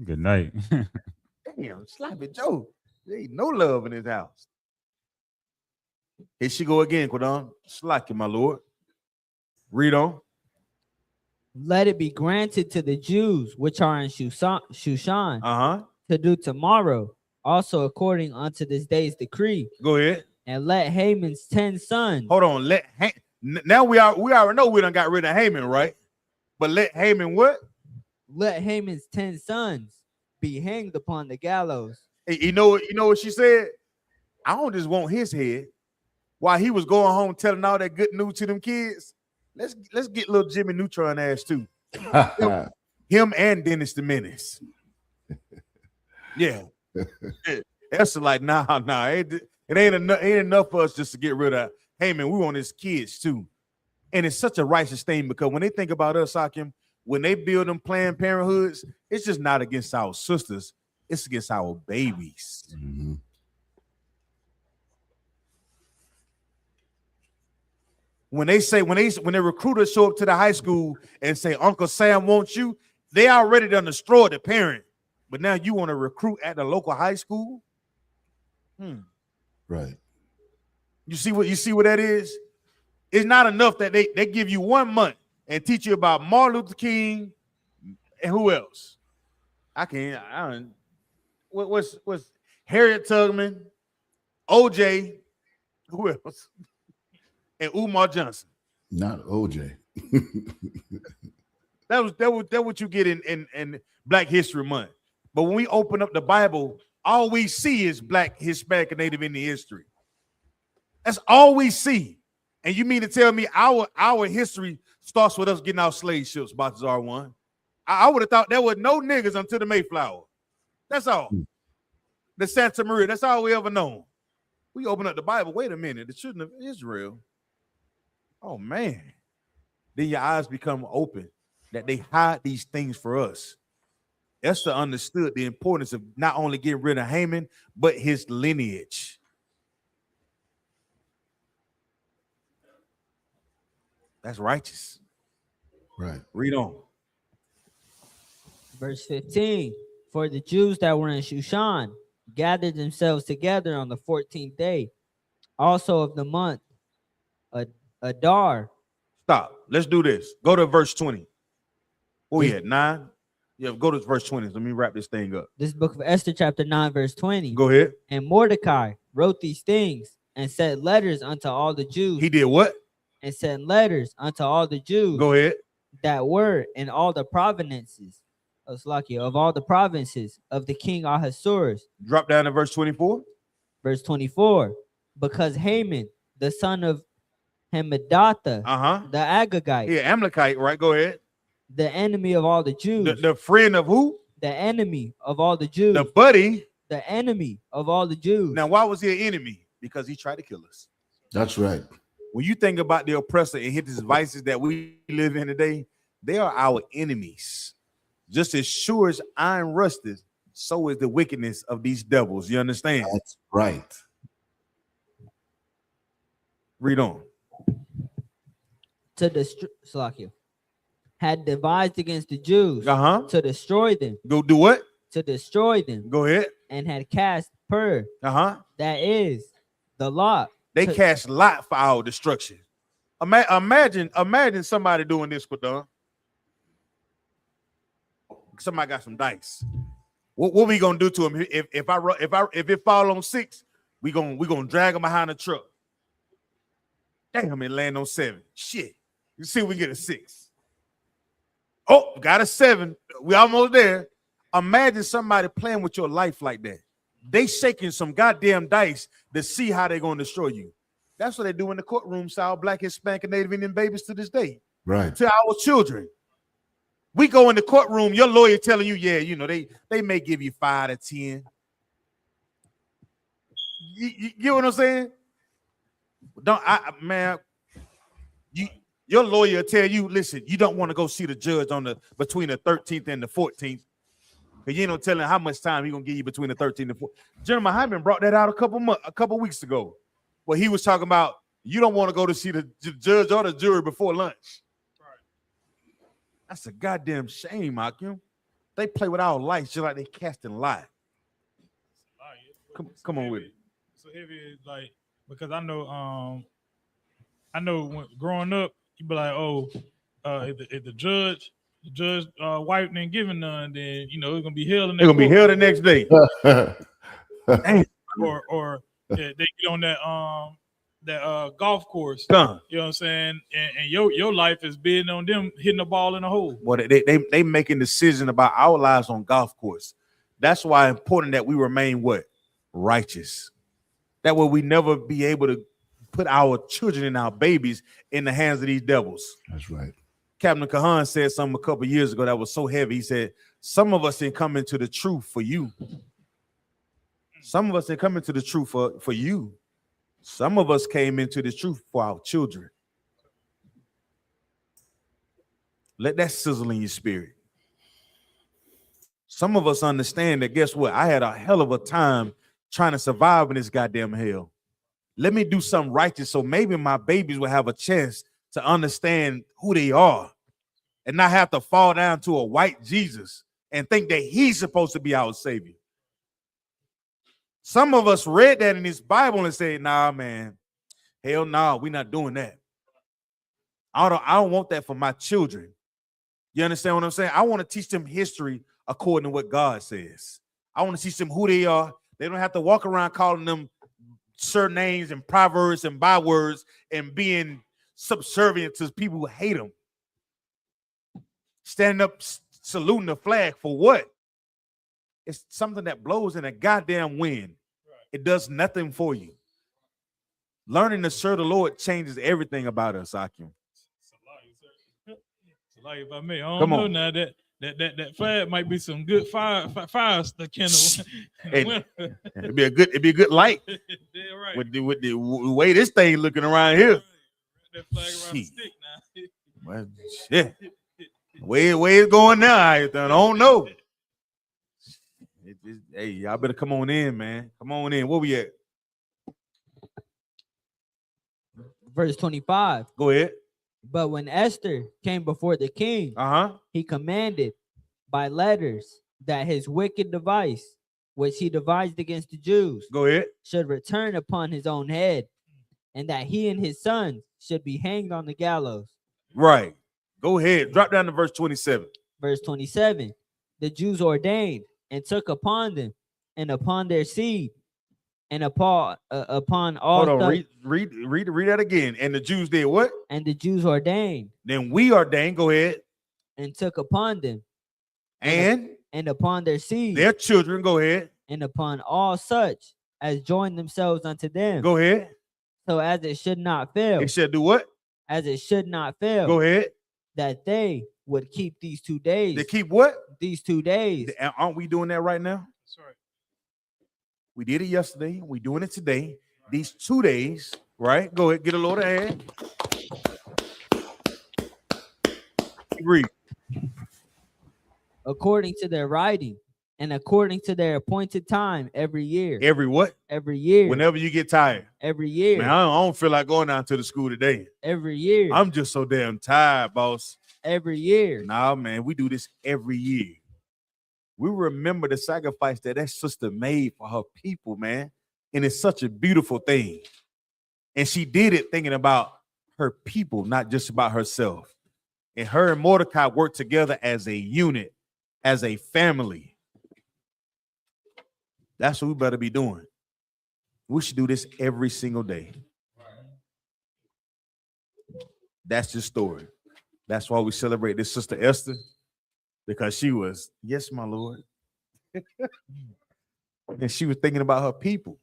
Good night. Damn, sloppy Joe. There ain't no love in his house. Here she go again, Quadon. Slacky, my lord. Read on. Let it be granted to the Jews which are in Shushan to do tomorrow, also according unto this day's decree. Go ahead. And let Haman's 10 sons. Hold on. Now we already know we done got rid of Haman, right? But let Haman what? Let Haman's 10 sons be hanged upon the gallows You know what she said? I don't just want his head. While he was going home telling all that good news to them kids, let's get little Jimmy Neutron ass too. him and Dennis the Menace. Yeah. Esther like, nah, it ain't enough for us just to get rid of Haman. We want his kids too. And it's such a righteous thing because when they think about us, Hakim, when they build them Planned Parenthoods, it's just not against our sisters, it's against our babies. Mm-hmm. When the recruiters show up to the high school and say Uncle Sam wants you, they already done destroyed the parent. But now you want to recruit at the local high school? Right. You see what that is? It's not enough that they give you 1 month and teach you about Martin Luther King and who else? What's Harriet Tubman, OJ, who else? And Umar Johnson. Not OJ. that what you get in Black History Month. But when we open up the Bible, all we see is Black, Hispanic, and Native Indian history. That's all we see. And you mean to tell me our history starts with us getting our slave ships, Balthazar one? I would have thought there were no niggas until the Mayflower. That's all. The Santa Maria, that's all we ever known. We open up the Bible, wait a minute, the children of Israel. Oh man. Then your eyes become open that they hide these things for us. Esther understood the importance of not only getting rid of Haman, but his lineage. That's righteous. Right. Read on. Verse 15. For the Jews that were in Shushan gathered themselves together on the 14th day, also of the month Adar. Stop. Let's do this. Go to verse 20. Oh, yeah, 9. Yeah, go to verse 20. Let me wrap this thing up. This book of Esther, chapter 9, verse 20. Go ahead. And Mordecai wrote these things and sent letters unto all the Jews. He did what? And sent letters unto all the Jews. Go ahead. That were in all the provinces of all the provinces of the king Ahasuerus. Drop down to verse 24. Verse 24. Because Haman, the son of Hammedatha, the Agagite. Yeah, Amalekite, right? Go ahead. The enemy of all the Jews. The friend of who? The enemy of all the Jews. The buddy. The enemy of all the Jews. Now, why was he an enemy? Because he tried to kill us. That's right. When you think about the oppressor and his vices that we live in today, they are our enemies. Just as sure as iron rusted, so is the wickedness of these devils. You understand? That's right. Read on. To destroy, had devised against the Jews to destroy them. Go do what? To destroy them. Go ahead. And had cast Pur. That is the lot. They cast lot for our destruction. Imagine somebody doing this with them. Somebody got some dice. What we gonna do to him? If it fall on 6, we gonna drag him behind the truck. Damn, it land on 7. Shit. You see, we get a 6. Oh, got a 7. We almost there. Imagine somebody playing with your life like that. They shaking some goddamn dice to see how they're gonna destroy you. That's what they do in the courtroom, South Black, Hispanic, and Native Indian babies to this day. Right. To our children. We go in the courtroom, your lawyer telling you, yeah, you know, they may give you 5 to 10. You get what I'm saying? Your lawyer tell you, listen, you don't want to go see the judge between the 13th and the 14th. Because you ain't no telling how much time he's gonna give you between the 13th and the 14th. General Hyman brought that out a couple weeks ago. Where he was talking about you don't want to go to see the judge or the jury before lunch. That's a goddamn shame, Hakim. They play with our life just like they casting light. Come on with it. So heavy, like, because I know when growing up, you be like, oh, if the judge wife ain't giving none, then you know it's gonna be hell. It's gonna be hell the next day. or they get on that golf course. You know what I'm saying? And your life is bidding on them hitting the ball in the hole. Well, they making decisions about our lives on golf course. That's why it's important that we remain what? Righteous. That way we never be able to put our children and our babies in the hands of these devils. That's right. Captain Kahan said something a couple years ago that was so heavy. He said, some of us didn't come into the truth for you. Some of us didn't come into the truth for you. Some of us came into the truth for our children. Let that sizzle in your spirit. Some of us understand that, guess what? I had a hell of a time trying to survive in this goddamn hell. Let me do something righteous so maybe my babies will have a chance to understand who they are and not have to fall down to a white Jesus and think that he's supposed to be our savior. Some of us read that in this Bible and said, nah, man, hell no, we're not doing that. I don't want that for my children. You understand what I'm saying? I want to teach them history according to what God says. I want to teach them who they are. They don't have to walk around calling them certain names and proverbs and bywords and being subservient to people who hate them. Standing up, saluting the flag for what? It's something that blows in a goddamn wind. It does nothing for you. Learning to serve the Lord changes everything about us, Akim. Like if I may, I don't Come know on. now that flag might be some good fire to kindle. It'd be a good light. Yeah, right. With the way this thing looking around here. That flag around the stick now. Well, shit. Way it's going now, I don't know. Hey, y'all better come on in, man. Come on in. Where we at? Verse 25. Go ahead. But when Esther came before the king, he commanded by letters that his wicked device, which he devised against the Jews, go ahead, should return upon his own head, and that he and his sons should be hanged on the gallows. Right. Go ahead. Drop down to verse 27. Verse 27. The Jews ordained and took upon them and upon their seed and upon all. Hold on, read that again. And the Jews did what? And the Jews ordained. Then we ordained. Go ahead. And took upon them. And upon their seed. Their children. Go ahead. And upon all such as joined themselves unto them. Go ahead. So as it should not fail. It should do what? As it should not fail. Go ahead. That they would keep these 2 days. They keep what? These 2 days. Aren't we doing that right now? That's right. We did it yesterday. We're doing it today. These 2 days, right? Go ahead, get a load of hand. Read. According to their writing and according to their appointed time every year. Every what? Every year. Whenever you get tired. Every year. Man, I don't feel like going down to the school today. Every year. I'm just so damn tired, boss. Every year. Nah, man, we do this every year. We remember the sacrifice that sister made for her people, man. And it's such a beautiful thing. And she did it thinking about her people, not just about herself. And her and Mordecai worked together as a unit, as a family. That's what we better be doing. We should do this every single day. That's the story. That's why we celebrate this sister Esther, because she was, yes, my Lord. And she was thinking about her people.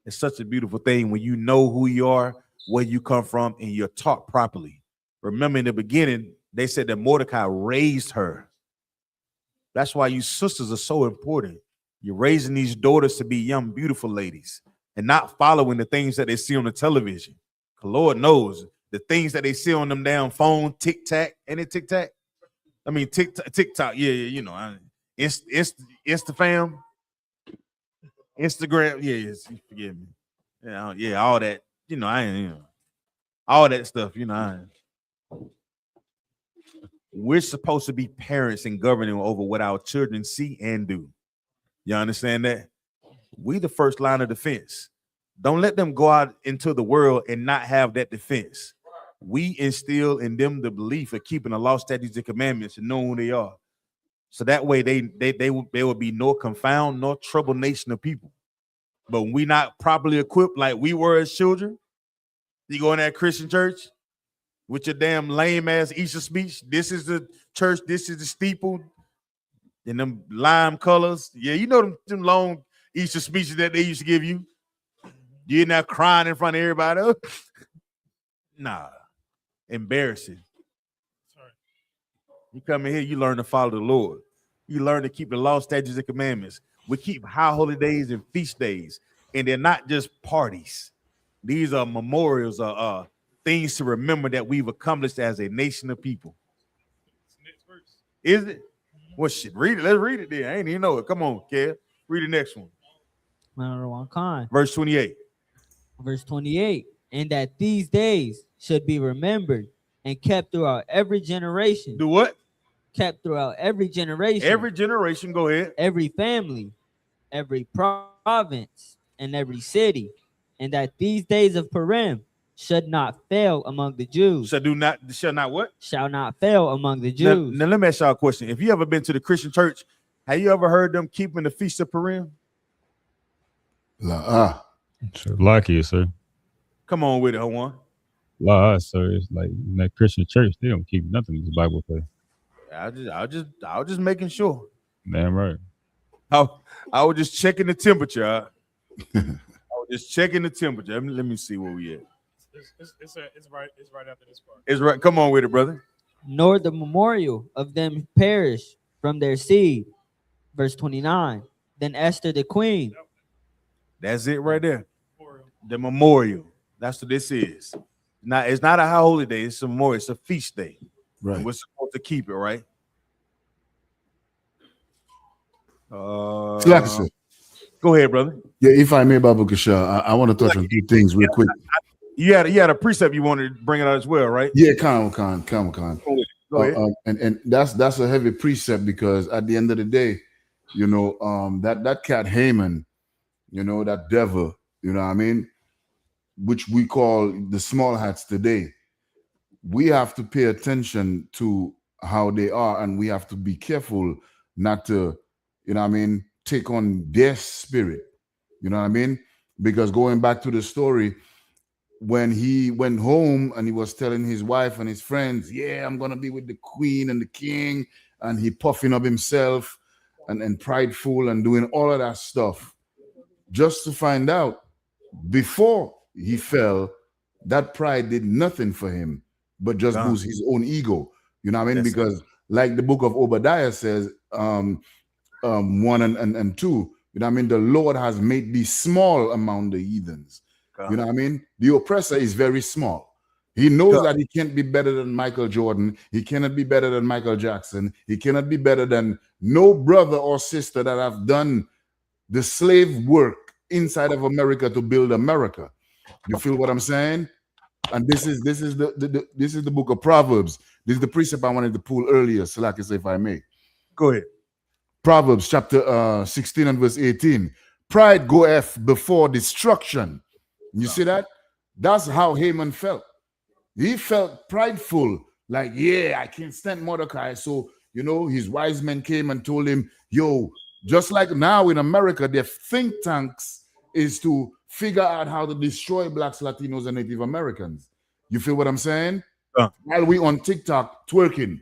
It's such a beautiful thing when you know who you are, where you come from, and you're taught properly. Remember in the beginning, they said that Mordecai raised her. That's why you sisters are so important. You're raising these daughters to be young, beautiful ladies and not following the things that they see on the television. The Lord knows the things that they see on them damn phone, TikTok, any TikTok? I mean, TikTok, yeah, you know, Instafam, Instagram, yes, forgive me. Yeah, all that, you know, all that stuff, you know. We're supposed to be parents and governing over what our children see and do. You understand that? We the first line of defense. Don't let them go out into the world and not have that defense. We instill in them the belief of keeping the law, statutes, and commandments and knowing who they are. So that way they will be nor confound nor trouble nation of people. But when we not properly equipped like we were as children, you go in that Christian church with your damn lame ass Easter speech. This is the church. This is the steeple. And them lime colors. Yeah, you know them long Easter speeches that they used to give you. You're not crying in front of everybody. Nah, embarrassing. Sorry. You come in here, you learn to follow the Lord. You learn to keep the law, statutes, and commandments. We keep high holy days and feast days, and they're not just parties. These are memorials, things to remember that we've accomplished as a nation of people. Next verse. Is it? Well, shit, read it. Let's read it then. I ain't even know it. Come on, Kev. Read the next one. Verse 28. Verse 28. And that these days should be remembered and kept throughout every generation. Do what? Kept throughout every generation. Every generation, go ahead. Every family, every province, and every city. And that these days of Purim should not fail among the Jews. Shall not what? Shall not fail among the Jews. Now let me ask y'all a question. If you ever been to the Christian church, have you ever heard them keeping the feast of Purim? Lucky, sir. Come on with it, Hawan. Sir. It's like in that Christian church, they don't keep nothing in the Bible say. I was just making sure. Damn right. I was just checking the temperature. I was just checking the temperature. Let me see where we at. It's right after this part. It's right. Come on with it, brother. Nor the memorial of them perish from their seed. Verse 29. Then Esther the queen. That's it right there. The memorial. That's what this is. Now it's not a high holy day. It's a memorial. It's a feast day. Right. And we're supposed to keep it, right? Go ahead, brother. Yeah, if I may, Babu Kasha, I want to touch on two things real quick. You had a precept you wanted to bring it out as well, right? Yeah, come on. Go ahead. And that's a heavy precept because at the end of the day, you know, that cat Haman, you know, that devil, you know what I mean, which we call the small hats today. We have to pay attention to how they are, and we have to be careful not to, you know what I mean, take on their spirit. You know what I mean? Because going back to the story, when he went home and he was telling his wife and his friends, yeah, I'm gonna be with the queen and the king, and he puffing up himself and prideful and doing all of that stuff, just to find out before he fell, that pride did nothing for him but just boost his own ego. You know what I mean? Because like the book of Obadiah says, 1 and 2, you know what I mean? The Lord has made thee small among the heathens. You know what I mean? The oppressor is very small. He knows that he can't be better than Michael Jordan. He cannot be better than Michael Jackson. He cannot be better than no brother or sister that have done the slave work inside of America to build America. You feel what I'm saying? And this is the book of Proverbs. This is the precept I wanted to pull earlier, Salakis, if I may. Go ahead. Proverbs chapter 16 and verse 18. Pride goeth before destruction. You see that? That's how Haman felt. He felt prideful, like, yeah, I can't stand Mordecai. So, you know, his wise men came and told him, yo, just like now in America, their think tanks is to figure out how to destroy blacks, Latinos, and Native Americans. You feel what I'm saying? While we on TikTok twerking.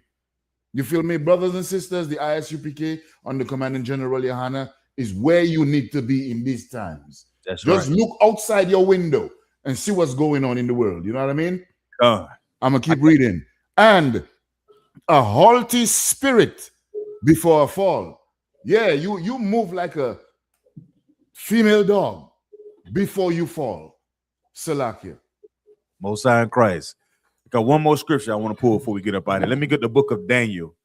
You feel me? Brothers and sisters, the ISUPK on the Commanding General Yohana is where you need to be in these times. That's Just right. look outside your window and see what's going on in the world. You know what I mean? I'm going to keep reading. And a haughty spirit before a fall. Yeah, you move like a female dog before you fall. Salakia. Most High in Christ. Got one more scripture I want to pull before we get up out of here. Let me get the book of Daniel,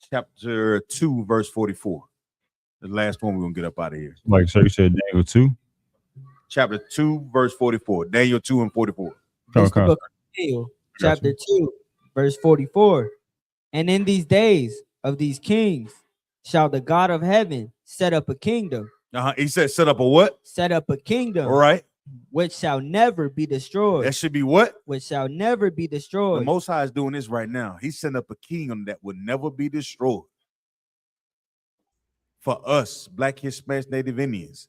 chapter 2, verse 44. The last one we're going to get up out of here. Like, so you said Daniel 2? Chapter 2, verse 44. Daniel 2 and 44. This the book of Daniel, chapter 2, verse 44. And in these days of these kings shall the God of heaven set up a kingdom. He said set up a what? Set up a kingdom. All right. Which shall never be destroyed. That should be what? Which shall never be destroyed. The Most High is doing this right now. He's setting up a kingdom that would never be destroyed. For us, Black, Hispanic, Native Indians,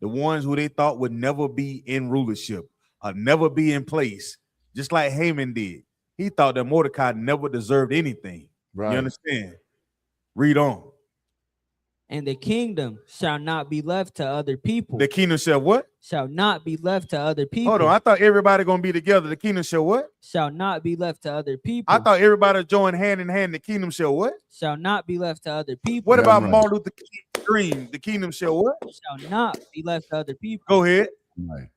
the ones who they thought would never be in rulership or never be in place, just like Haman did. He thought that Mordecai never deserved anything. Right. You understand? Read on. And the kingdom shall not be left to other people. The kingdom shall what? Shall not be left to other people. Hold on, I thought everybody gonna be together. The kingdom shall what? Shall not be left to other people. I thought everybody join hand in hand. The kingdom shall what? Shall not be left to other people. What about Martin Luther King's dream? The kingdom shall what? Shall not be left to other people. Go ahead.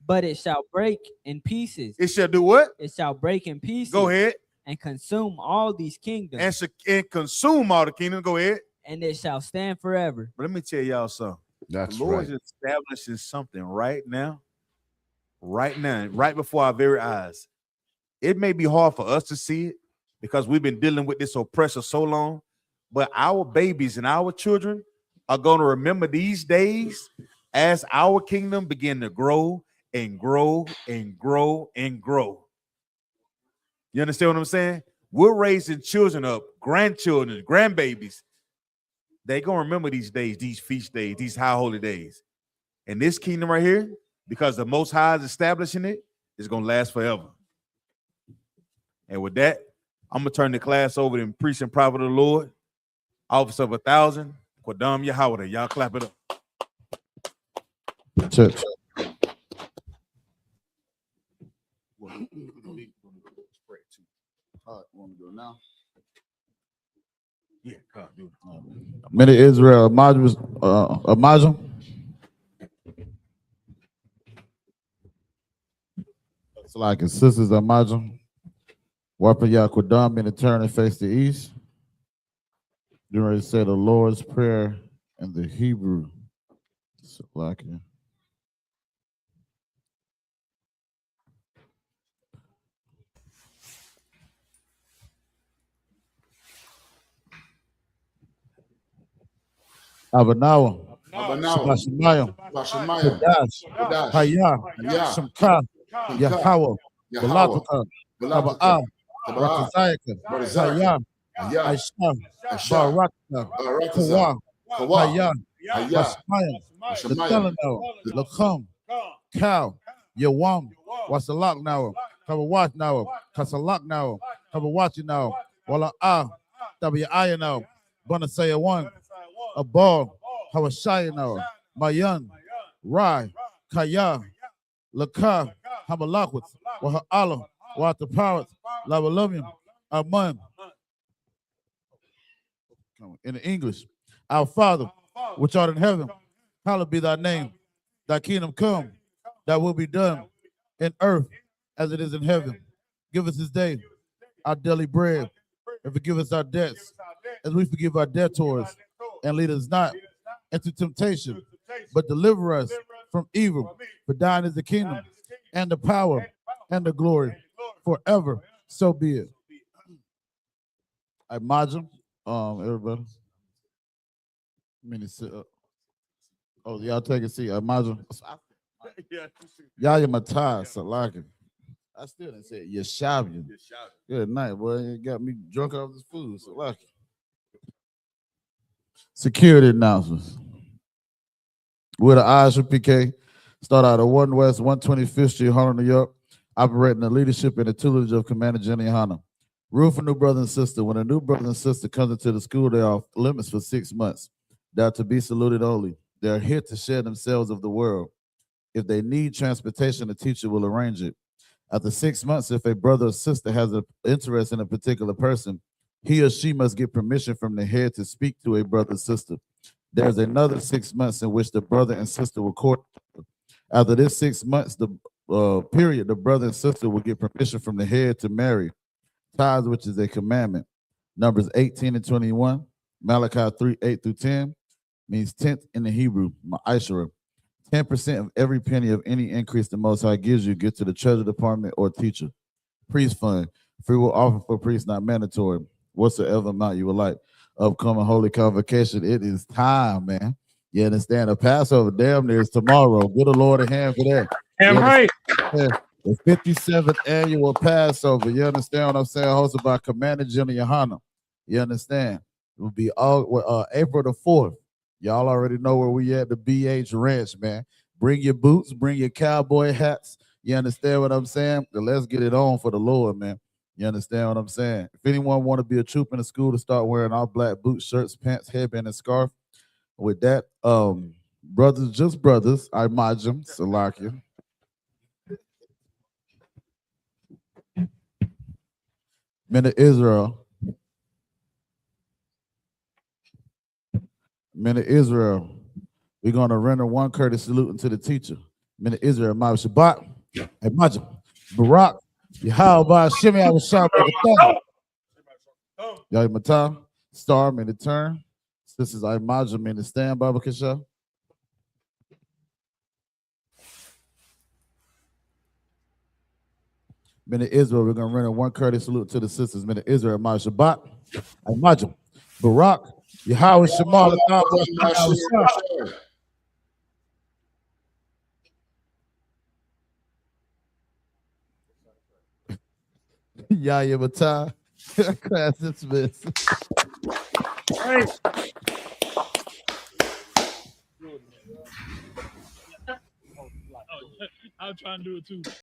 But it shall break in pieces. It shall do what? It shall break in pieces. Go ahead. And consume all these kingdoms. And consume all the kingdoms. Go ahead. And it shall stand forever. But let me tell y'all something. That's the Lord is establishing something right now, right before our very eyes. It may be hard for us to see it because we've been dealing with this oppressor so long, but our babies and our children are going to remember these days as our kingdom begin to grow and grow and grow and grow. You understand what I'm saying? We're raising children up, grandchildren, grandbabies. They're going to remember these days, these feast days, these high holy days. And this kingdom right here, because the Most High is establishing it, is going to last forever. And with that, I'm going to turn the class over to priest and prophet of the Lord, officer of 1,000, Quadam Yahweh. Y'all clap it up. Church. Want to go now? Yeah, come do it. Men of Israel, Amajah. It's like his sisters, Amajah. Wiping Yaquadam in the turn and face the east. You ready to say the Lord's Prayer in the Hebrew. It's like it. Abanawa, Bashamayim, Kadash, Hayah, Shamka, Yahweh, Balatuka, Aba'ah, Ratazayaka, Hayah, Aisha, Barakah, Kawa, Hayah, Bashamayim, Latalano, Lakum, Cow, Yawam, Wasalak now, Kabawat now, Kasalak now, Kabawati now, Wala Tabiaya now, Bonasaya one. Abal, Hawashaya now, Mayan, Rai, Kaya, Laka, Hamalakwat, Waha'ala, Watapawat, Lavalumium, Aman. In English, our Father, which art in heaven, hallowed be thy name. Thy kingdom come, thy will be done in earth as it is in heaven. Give us this day our daily bread, and forgive us our debts as we forgive our debtors. And lead us not into temptation, but deliver us from evil. For thine is the kingdom, and the power, and the glory, forever. So be it. Imagine, everybody. Oh, y'all take a seat. Imagine. Yaya Matai, Salaki. I still didn't say it. Yeshavian. Good night, boy. You got me drunk off this food, Salaki. Security announcements. With the eyes for PK, start out at 1 West 125th Street, Harlem, New York, operating the leadership and the tutelage of Commander Jenny Hanna. Rule for new brother and sister. When a new brother and sister comes into the school, they are off limits for 6 months. They are to be saluted only. They are here to share themselves of the world. If they need transportation, the teacher will arrange it. After 6 months, if a brother or sister has an interest in a particular person, he or she must get permission from the head to speak to a brother or sister. There's another 6 months in which the brother and sister will court. After this 6 months, the period, the brother and sister will get permission from the head to marry. Tithes, which is a commandment. Numbers 18 and 21. Malachi 3, 8 through 10 means tenth in the Hebrew, ma'ashara. 10% of every penny of any increase the Most High gives you get to the treasury department or teacher. Priest fund. Free will offer for priests, not mandatory. Whatsoever amount you would like. Upcoming holy convocation. It is time, man. You understand? The Passover damn near is tomorrow. Give the Lord a hand for that. Damn right. The 57th annual Passover. You understand what I'm saying? Hosted by Commander Jenny Yohana. You understand? It will be all April the 4th. Y'all already know where we at, the BH Ranch, man. Bring your boots, bring your cowboy hats. You understand what I'm saying? But let's get it on for the Lord, man. You understand what I'm saying? If anyone want to be a troop in the school to start wearing all black boots, shirts, pants, headband, and scarf, With that, brothers, just brothers, I imagine, Salakia. Men of Israel. Men of Israel. We're going to render one courteous salute unto the teacher. Men of Israel, Ma'am Shabbat, imagine, Barak, Yahweh, Shimei, Awasham, Yahweh Matah, Star, men to turn. Sisters, I imagine, men to stand, Baba Kasha. Men of Israel, we're going to render one courteous salute to the sisters. Men of Israel, Ma'am Shabbat, imagine, Barak, Yahweh, Shema, Yahya Matah, class dismissed. I'll try and do it too.